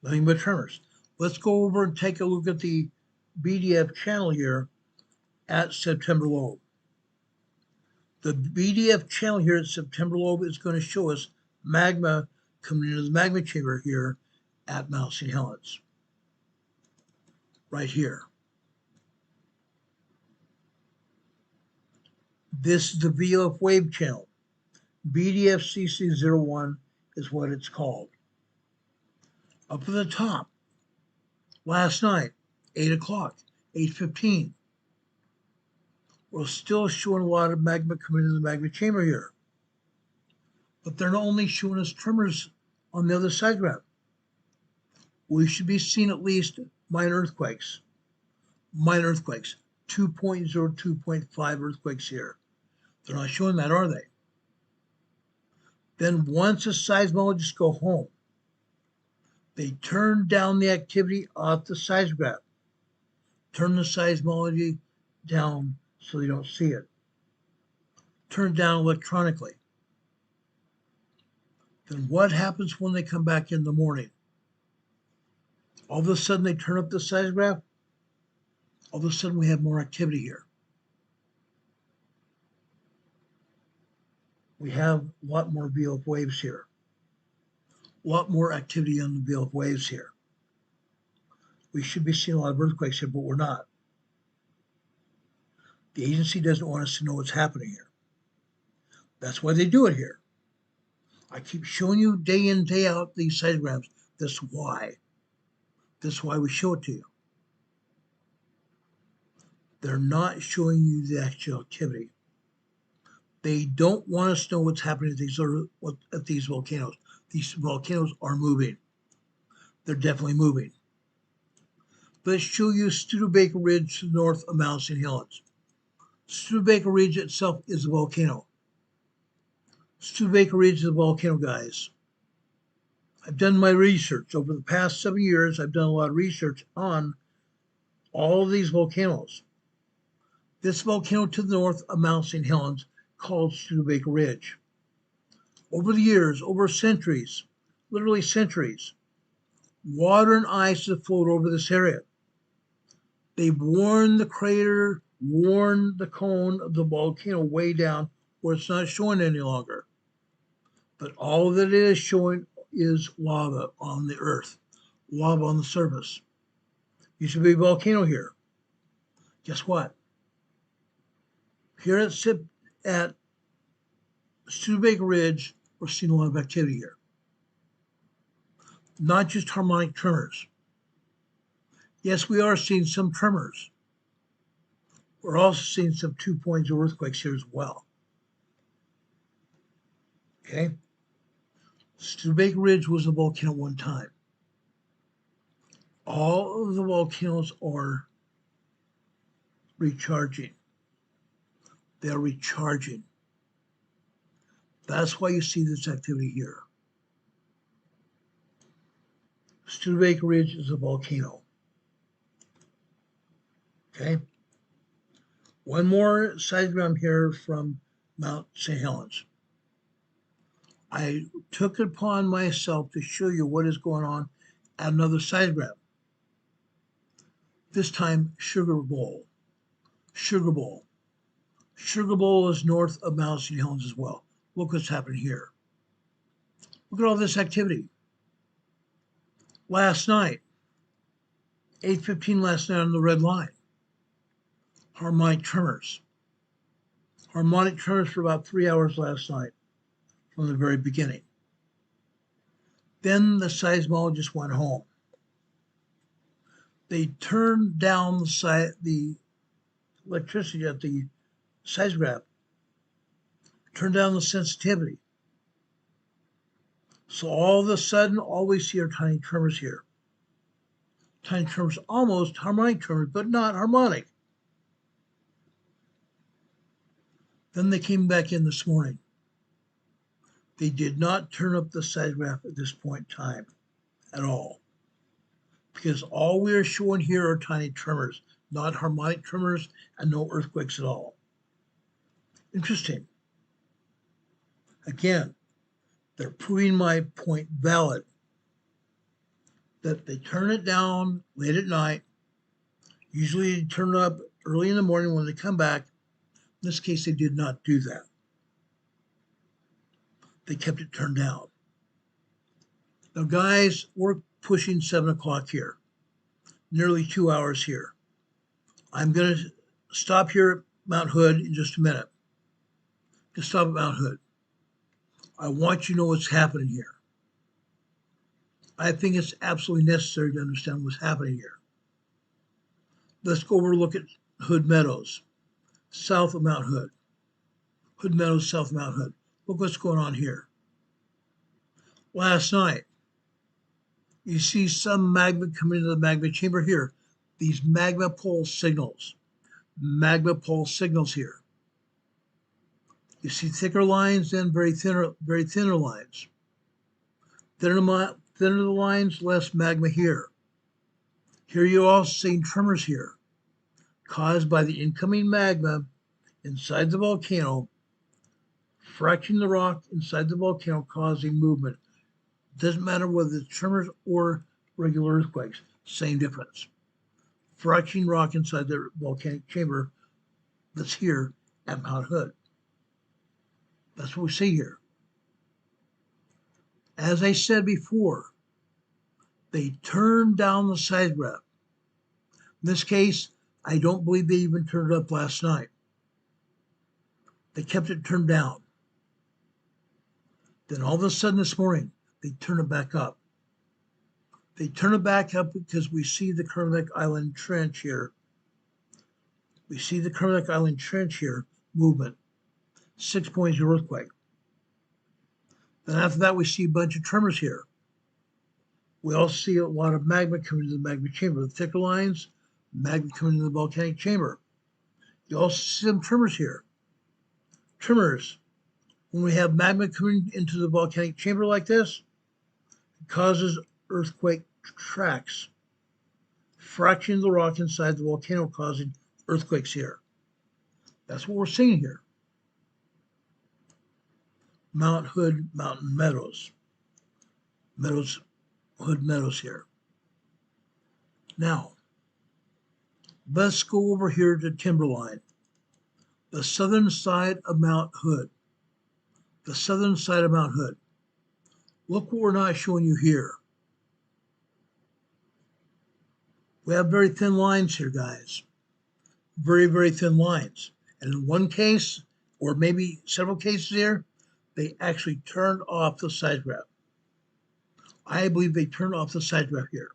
Nothing but tremors. Let's go over and take a look at the BDF channel here at September lobe. The BDF channel here at September lobe is going to show us magma coming into the magma chamber here at Mount St. Helens. Right here. This is the VLF wave channel. BDF-CC01 is what it's called. Up at the top, last night, 8 o'clock, 8:15. We're still showing a lot of magma coming into the magma chamber here. But they're not only showing us tremors on the other side graph. we should be seeing at least minor earthquakes. Minor earthquakes. 2.0, 2.5 earthquakes here. They're not showing that, are they? Then once the seismologists go home, they turn down the activity off the seismograph. Turn the seismology down so they don't see it. Turn it down electronically. Then what happens when they come back in the morning? All of a sudden they turn up the seismograph. All of a sudden we have more activity here. We have a lot more VLF waves here. A lot more activity on the VLF waves here. We should be seeing a lot of earthquakes here, but we're not. The agency doesn't want us to know what's happening here. That's why they do it here. I keep showing you day in, day out these seismographs. That's why. That's why we show it to you. They're not showing you the actual activity. They don't want us to know what's happening at these volcanoes. These volcanoes are moving. They're definitely moving. Let's show you Studebaker Ridge to the north of Mount St. Helens. Studebaker Ridge itself is a volcano. Studebaker Ridge is a volcano, guys. I've done my research. Over the past 7 years, I've done a lot of research on all of these volcanoes. This volcano to the north of Mount St. Helens, called Studebaker Ridge. Over the years, over centuries, literally centuries, water and ice have flowed over this area. They've worn the crater, worn the cone of the volcano way down where it's not showing any longer. But all that it is showing is lava on the earth, lava on the surface. Used to be a volcano here. Guess what? Here at Studebaker Ridge, we're seeing a lot of activity here. Not just harmonic tremors. Yes, we are seeing some tremors. We're also seeing some 2.0 earthquakes here as well. Okay? Studebaker Ridge was a volcano at one time. All of the volcanoes are recharging. They're recharging. That's why you see this activity here. Studebaker Ridge is a volcano. Okay? One more seismogram here from Mount St. Helens. I took it upon myself to show you what is going on at another seismogram. This time, Sugar Bowl. Sugar Bowl. Sugar Bowl is north of Mount St. Helens as well. Look what's happening here. Look at all this activity. Last night, 8:15 last night on the red line. Harmonic tremors. Harmonic tremors for about 3 hours last night from the very beginning. Then the seismologists went home. They turned down the electricity at the seismograph, turned down the sensitivity. So all of a sudden, all we see are tiny tremors here. Tiny tremors, almost harmonic tremors, but not harmonic. Then they came back in this morning. They did not turn up the seismograph at this point in time at all. Because all we are showing here are tiny tremors, not harmonic tremors, and no earthquakes at all. Interesting. Again, they're proving my point valid. That they turn it down late at night. Usually they turn it up early in the morning when they come back. In this case, they did not do that. They kept it turned down. Now, guys, we're pushing 7 o'clock here. Nearly 2 hours here. I'm going to stop here at Mount Hood in just a minute. To stop at Mount Hood. I want you to know what's happening here. I think it's absolutely necessary to understand what's happening here. Let's go over and look at Hood Meadows, south of Mount Hood. Hood Meadows, south of Mount Hood. Look what's going on here. Last night, You see some magma coming into the magma chamber here. These magma pulse signals. Magma pulse signals here. You see thicker lines and very thinner lines. Thinner the lines, less magma here. Here you also see tremors here, caused by the incoming magma inside the volcano, fracturing the rock inside the volcano, causing movement. Doesn't matter whether it's tremors or regular earthquakes, same difference. Fracturing rock inside the volcanic chamber that's here at Mount Hood. That's what we see here. As I said before, they turned down the seismograph. In this case, I don't believe they even turned it up last night. They kept it turned down. Then all of a sudden this morning, they turn it back up. They turn it back up because we see the Kermadec Island Trench here. We see the Kermadec Island Trench here, movement, 6.0 earthquake. Then after that, we see a bunch of tremors here. We also see a lot of magma coming to the magma chamber. The thicker lines, magma coming to the volcanic chamber. You also see some tremors here. Tremors. When we have magma coming into the volcanic chamber like this, it causes earthquake tracks, fracturing the rock inside the volcano, causing earthquakes here. That's what we're seeing here. Mount Hood Mountain Meadows. Hood Meadows here. Now, let's go over here to Timberline, the southern side of Mount Hood. The southern side of Mount Hood. Look what we're not showing you here. We have very thin lines here, guys. Very, very thin lines. And in one case, or maybe several cases here, they actually turned off the seismograph. I believe they turned off the seismograph here.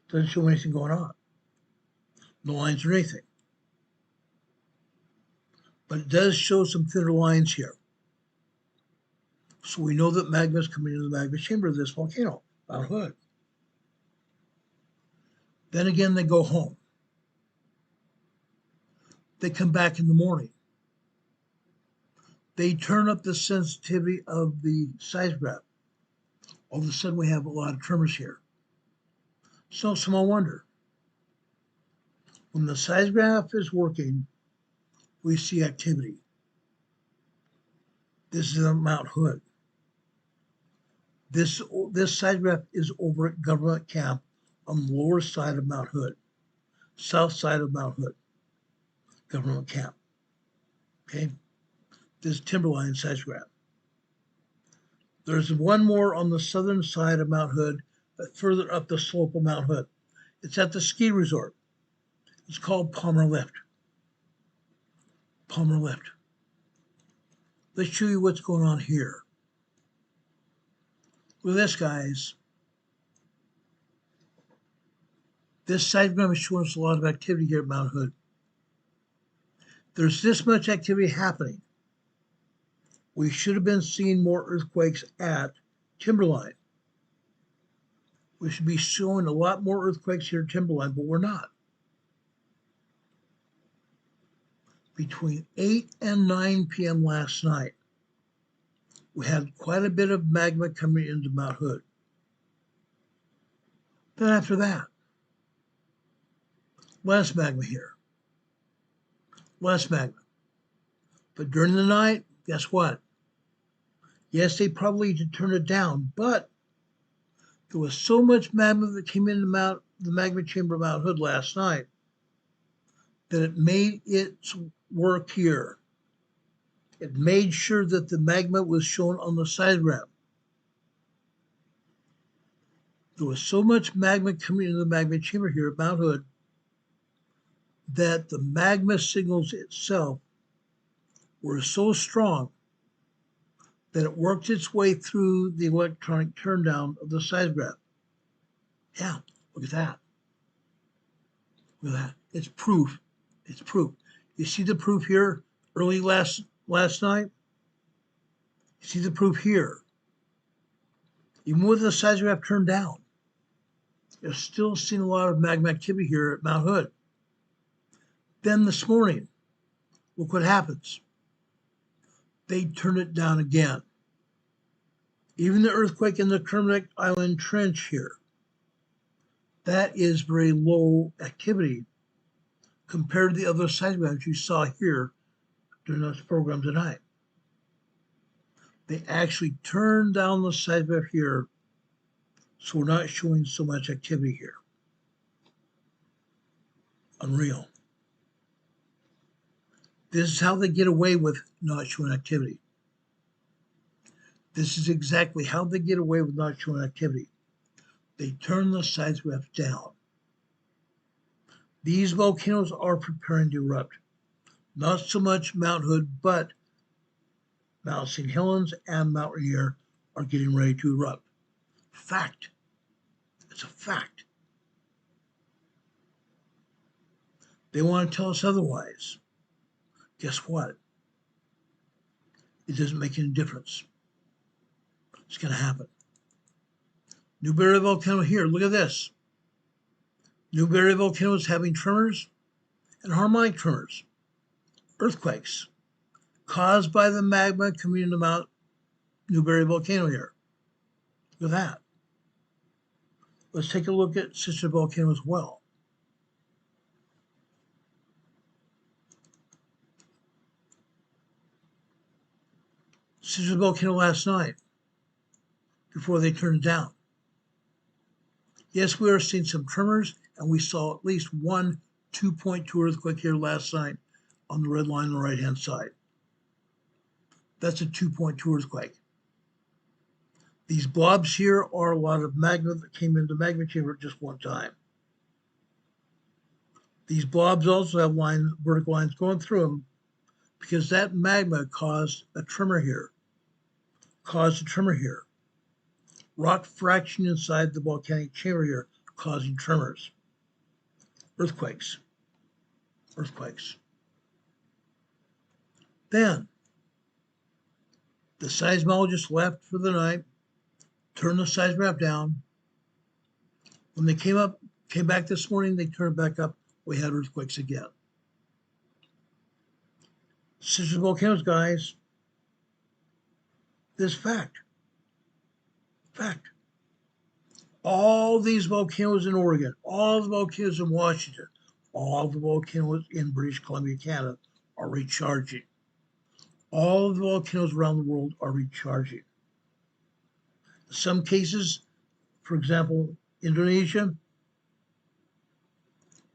Doesn't show anything going on. No lines or anything. But it does show some thinner lines here. So we know that magma is coming into the magma chamber of this volcano, Mount Hood. Then again, they go home. They come back in the morning. They turn up the sensitivity of the seismograph. All of a sudden, we have a lot of tremors here. So, small wonder. When the seismograph is working, we see activity. This is Mount Hood. This seismograph is over at Government Camp on the lower side of Mount Hood, south side of Mount Hood, Government Camp. Okay, this is Timberline seismograph. There's one more on the southern side of Mount Hood, but further up the slope of Mount Hood. It's at the ski resort. It's called Palmer Lift. Palmer Lift. Let's show you what's going on here. With this, guys, this seismogram is showing us a lot of activity here at Mount Hood. There's this much activity happening. We should have been seeing more earthquakes at Timberline. We should be showing a lot more earthquakes here at Timberline, but we're not. Between 8 and 9 p.m. last night, we had quite a bit of magma coming into Mount Hood. Then after that, less magma here. Less magma. But during the night, guess what? Yes, they probably need to turn it down, but there was so much magma that came into the magma chamber of Mount Hood last night that it made its work here. It made sure that the magma was shown on the seismograph. There was so much magma coming into the magma chamber here at Mount Hood that the magma signals itself were so strong that it worked its way through the electronic turndown of the seismograph. Yeah, look at that. Look at that. It's proof. It's proof. You see the proof here early last night? You see the proof here. Even with the seismograph turned down, you're still seeing a lot of magma activity here at Mount Hood. Then this morning, look what happens. They turn it down again. Even the earthquake in the Kermadec Island Trench here, that is very low activity compared to the other seismographs you saw here during this program tonight. They actually turned down the seismograph here, so we're not showing so much activity here. Unreal. This is how they get away with not showing activity. This is exactly how they get away with not showing activity. They turn the seismograph down. These volcanoes are preparing to erupt. Not so much Mount Hood, but Mount St. Helens and Mount Rainier are getting ready to erupt. Fact. It's a fact. They want to tell us otherwise. Guess what? It doesn't make any difference. It's going to happen. Newberry Volcano here. Look at this. Newberry Volcano is having tremors and harmonic tremors, earthquakes, caused by the magma coming into Mount Newberry Volcano here. Look at that. Let's take a look at Sister Volcano as well. Sister Volcano last night, before they turned it down. Yes, we are seeing some tremors, and we saw at least one 2.2 earthquake here last night on the red line on the right-hand side. That's a 2.2 earthquake. These blobs here are a lot of magma that came into the magma chamber at just one time. These blobs also have vertical lines going through them because that magma caused a tremor here. Rock fraction inside the volcanic chamber here causing tremors. Earthquakes. Then, the seismologist left for the night, turned the seismograph down. When they came back this morning, they turned it back up. We had earthquakes again. Sister Volcanoes, guys. This fact. All these volcanoes in Oregon, all the volcanoes in Washington, all the volcanoes in British Columbia, Canada are recharging. All of the volcanoes around the world are recharging. In some cases, for example, Indonesia,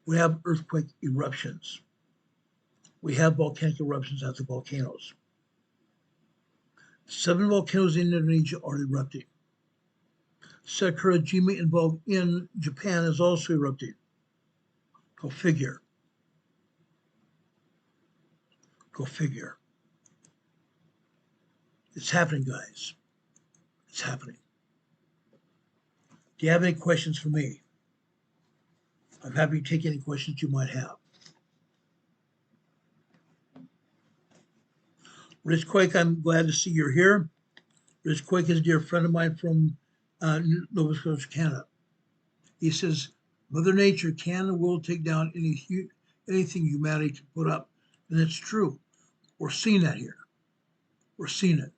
we have earthquake eruptions. We have volcanic eruptions at the volcanoes. 7 volcanoes in Indonesia are erupting. Sakurajima in Japan is also erupting. Go figure. It's happening, guys. It's happening. Do you have any questions for me? I'm happy to take any questions you might have. Rich Quake, I'm glad to see you're here. Rich Quake is a dear friend of mine from Nova Scotia, Canada. He says, Mother Nature can and will take down anything humanity can put up. And it's true. We're seeing that here. We're seeing it.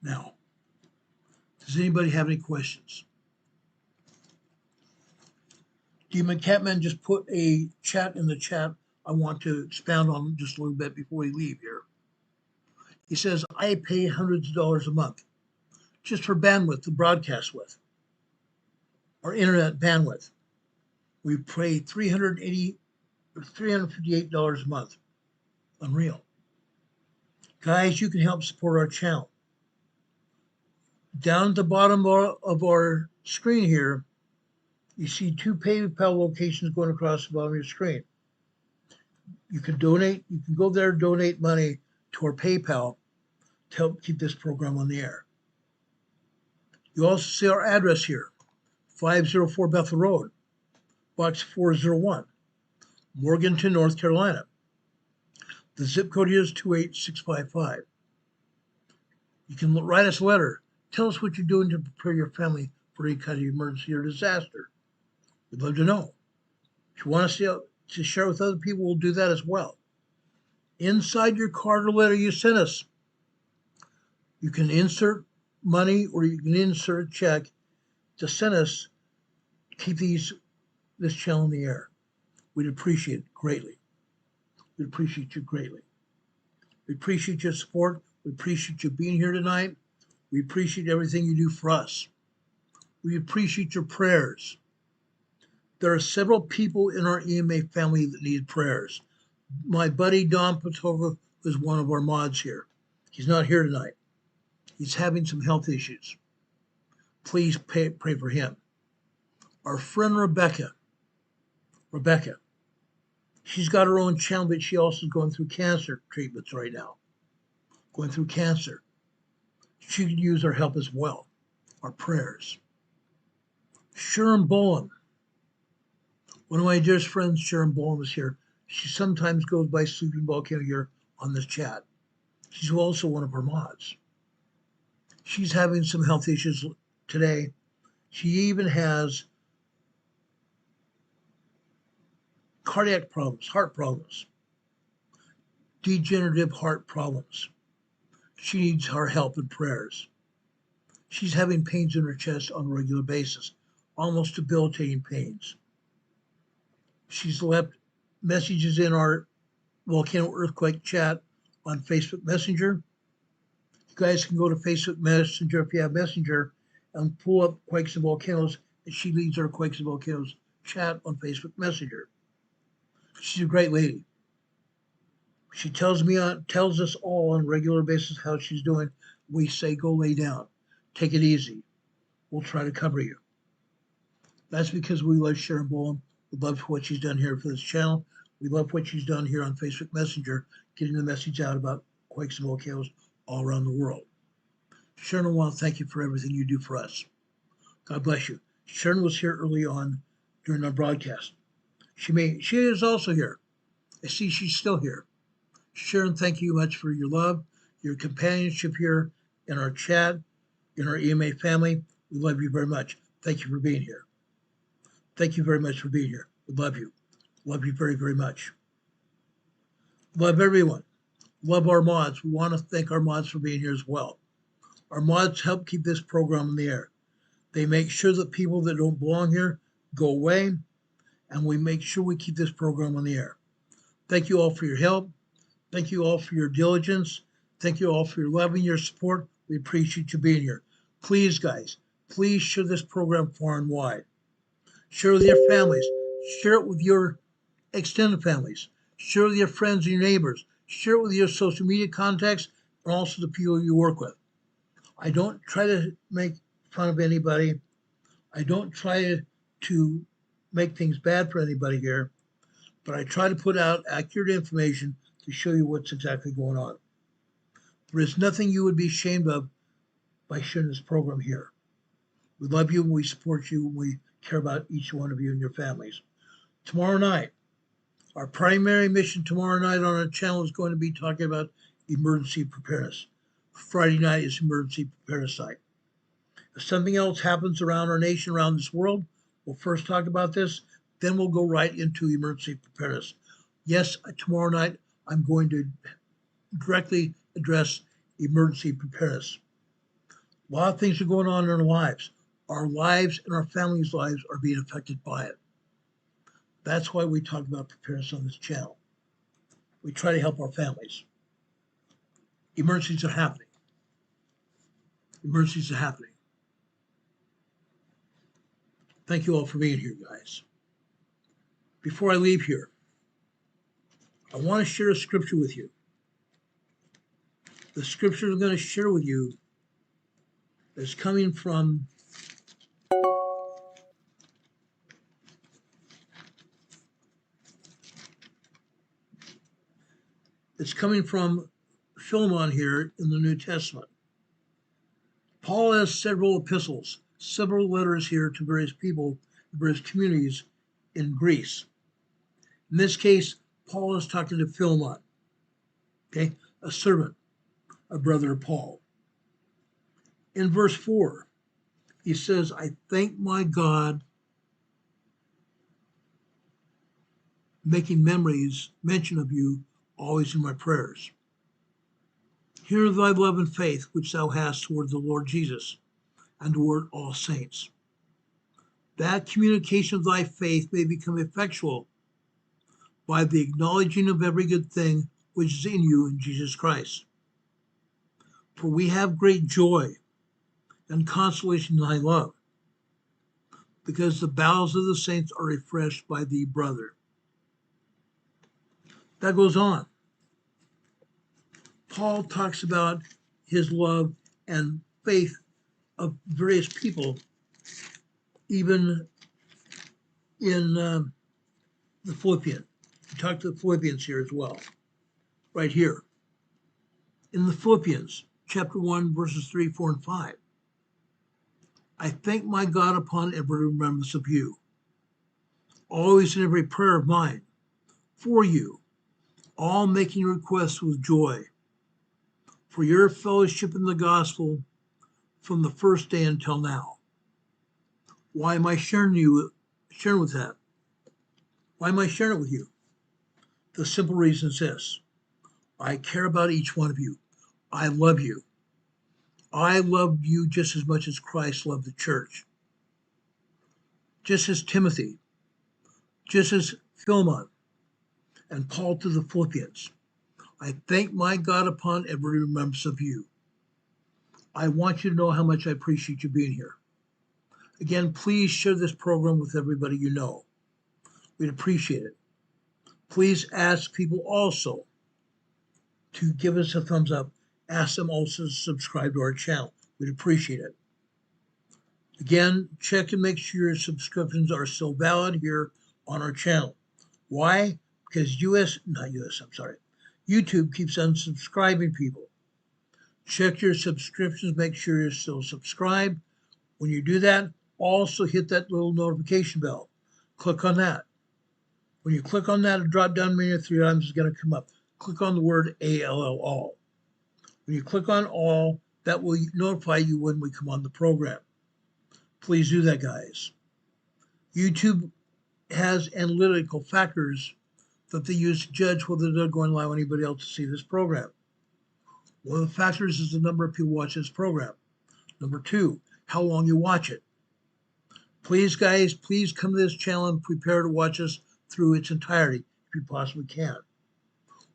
Now, does anybody have any questions? Demon Catman just put a chat in the chat I want to expound on just a little bit before we leave here. He says, I pay hundreds of dollars a month just for bandwidth to broadcast with, our internet bandwidth. We pay $358 a month. Unreal. Guys, you can help support our channel. Down at the bottom of our screen here, you see 2 PayPal locations going across the bottom of your screen. You can donate. You can go there and donate money to our PayPal to help keep this program on the air. You also see our address here, 504 Bethel Road, Box 401, Morganton, North Carolina. The zip code is 28655. You can write us a letter. Tell us what you're doing to prepare your family for any kind of emergency or disaster. We'd love to know. If you want us to share with other people, we'll do that as well. Inside your card or letter you sent us, you can insert money or you can insert a check to send us to keep this channel in the air. We'd appreciate it greatly. We'd appreciate you greatly. We appreciate your support. We appreciate you being here tonight. We appreciate everything you do for us. We appreciate your prayers. There are several people in our EMA family that need prayers. My buddy Don Patova is one of our mods here. He's not here tonight. He's having some health issues. Please pray for him. Our friend Rebecca, she's got her own channel, but she also is going through cancer treatments right now. Going through cancer. She could use our help as well. Our prayers. Sharon Bowen. One of my dearest friends, Sharon Bowen, is here. She sometimes goes by Sleeping Volcano here on this chat. She's also one of our mods. She's having some health issues today. She even has cardiac problems, heart problems, degenerative heart problems. She needs our help and prayers. She's having pains in her chest on a regular basis, almost debilitating pains. She's left messages in our Volcano Earthquake chat on Facebook Messenger. You guys can go to Facebook Messenger if you have Messenger and pull up Quakes and Volcanoes, and she leads our Quakes and Volcanoes chat on Facebook Messenger. She's a great lady. She tells us all on a regular basis how she's doing. We say, go lay down. Take it easy. We'll try to cover you. That's because we love Sharon Bowen. We love what she's done here for this channel. We love what she's done here on Facebook Messenger, getting the message out about quakes and volcanoes all around the world. Sharon, I want to thank you for everything you do for us. God bless you. Sharon was here early on during our broadcast. She is also here. I see she's still here. Sharon, thank you much for your love, your companionship here in our chat, in our EMA family. We love you very much. Thank you for being here. Thank you very much for being here. We love you. Love you very, very much. Love everyone. Love our mods. We want to thank our mods for being here as well. Our mods help keep this program in the air. They make sure that people that don't belong here go away, and we make sure we keep this program on the air. Thank you all for your help. Thank you all for your diligence. Thank you all for your love and your support. We appreciate you being here. Please, guys, please share this program far and wide. Share with your families. Share it with your extended families. Share it with your friends and your neighbors. Share it with your social media contacts and also the people you work with. I don't try to make fun of anybody. I don't try to make things bad for anybody here, but I try to put out accurate information to show you what's exactly going on. There is nothing you would be ashamed of by sharing this program here. We love you and we support you and we care about each one of you and your families. Tomorrow night, our primary mission tomorrow night on our channel is going to be talking about emergency preparedness. Friday night is emergency preparedness night. If something else happens around our nation, around this world, we'll first talk about this, then we'll go right into emergency preparedness. Yes, tomorrow night, I'm going to directly address emergency preparedness. A lot of things are going on in our lives. Our lives and our families' lives are being affected by it. That's why we talk about preparedness on this channel. We try to help our families. Emergencies are happening. Emergencies are happening. Thank you all for being here, guys. Before I leave here, I want to share a scripture with you. The scripture I'm going to share with you is coming from Philemon here in the New Testament. Paul has several epistles, several letters here to various people, various communities in Greece. In this case, Paul is talking to Philemon. Okay, a servant, a brother of Paul. In verse 4, he says, I thank my God, making mention of you always in my prayers. Hear thy love and faith which thou hast toward the Lord Jesus and toward all saints. That communication of thy faith may become effectual by the acknowledging of every good thing which is in you in Jesus Christ. For we have great joy and consolation in thy love, because the bowels of the saints are refreshed by thee, brother. That goes on. Paul talks about his love and faith of various people, even in the Philippians. He talked to the Philippians here as well, right here. In the Philippians, chapter 1, verses 3, 4, and 5. I thank my God upon every remembrance of you, always in every prayer of mine, for you, all making requests with joy, for your fellowship in the gospel from the first day until now. Why am I sharing with that? Why am I sharing it with you? The simple reason is this. I care about each one of you. I love you. I love you just as much as Christ loved the church. Just as Timothy, just as Philemon, and Paul to the Philippians. I thank my God upon every remembrance of you. I want you to know how much I appreciate you being here. Again, please share this program with everybody you know. We'd appreciate it. Please ask people also to give us a thumbs up. Ask them also to subscribe to our channel. We'd appreciate it. Again, check and make sure your subscriptions are still valid here on our channel. Why? Because YouTube keeps unsubscribing people. Check your subscriptions, make sure you're still subscribed. When you do that, also hit that little notification bell. Click on that. When you click on that, a drop-down menu of 3 items is going to come up. Click on the word ALL, all. When you click on all, that will notify you when we come on the program. Please do that, guys. YouTube has analytical factors that they use to judge whether they're going to allow anybody else to see this program. One of the factors is the number of people watch this program. Number 2, how long you watch it. Please, guys, please come to this channel and prepare to watch us through its entirety, if you possibly can.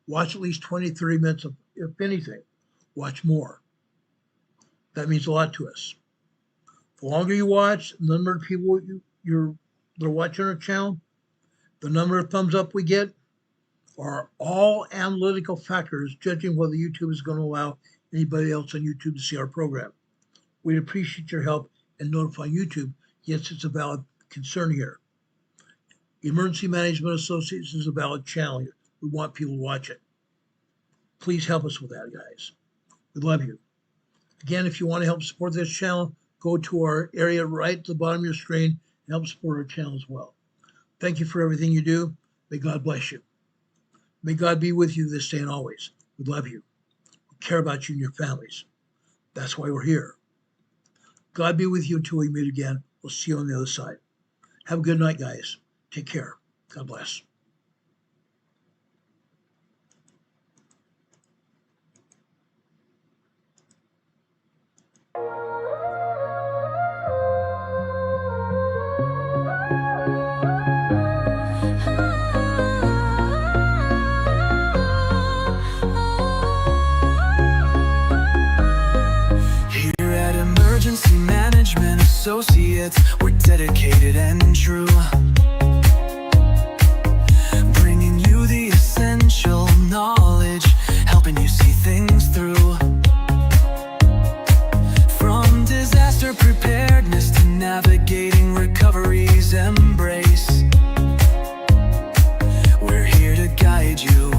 Watch at least 20, 30 minutes, if anything. Watch more. That means a lot to us. The longer you watch, the number of people that are watching our channel, the number of thumbs up we get, are all analytical factors judging whether YouTube is going to allow anybody else on YouTube to see our program. We'd appreciate your help in notifying YouTube. Yes, it's a valid concern here. Emergency Management Associates is a valid channel here. We want people to watch it. Please help us with that, guys. We love you. Again, if you want to help support this channel, go to our area right at the bottom of your screen and help support our channel as well. Thank you for everything you do. May God bless you. May God be with you this day and always. We love you. We care about you and your families. That's why we're here. God be with you until we meet again. We'll see you on the other side. Have a good night, guys. Take care. God bless. Associates, we're dedicated and true, bringing you the essential knowledge, helping you see things through. From disaster preparedness to navigating recovery's embrace, we're here to guide you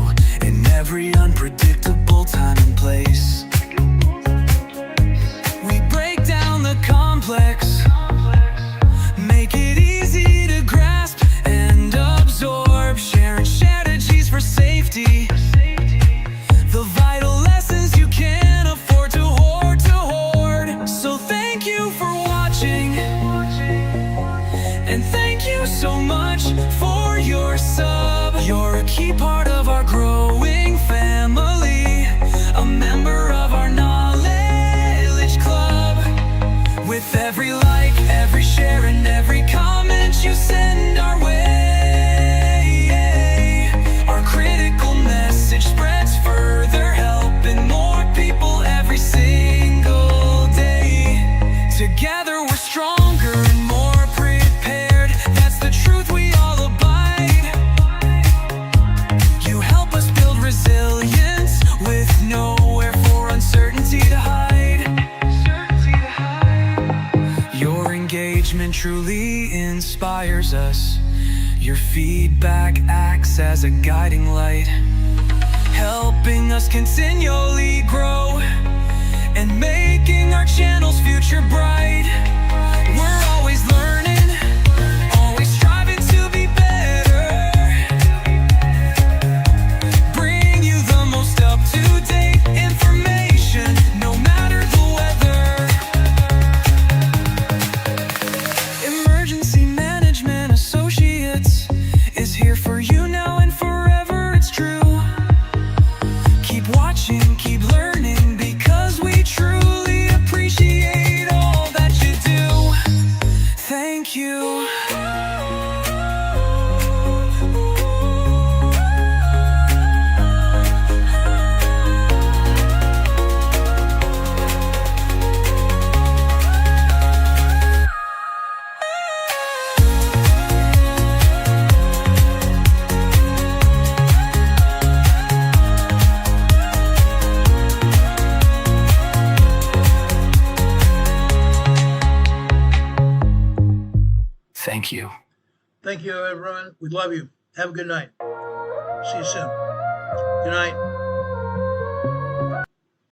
in every unpredictable time and place. We break down the complex, make it easy to grasp. management truly inspires us. Your feedback acts as a guiding light, helping us continually grow and making our channel's future bright. We're always learning, always striving to be better. Bring you the most up-to-date information, no matter the weather. Emergency Management Associates is here for you now and forever, it's true. Keep watching, keep learning, because we truly appreciate all that you do. Thank you. Thank you. Thank you, everyone. We love you. Have a good night. See you soon. Good night.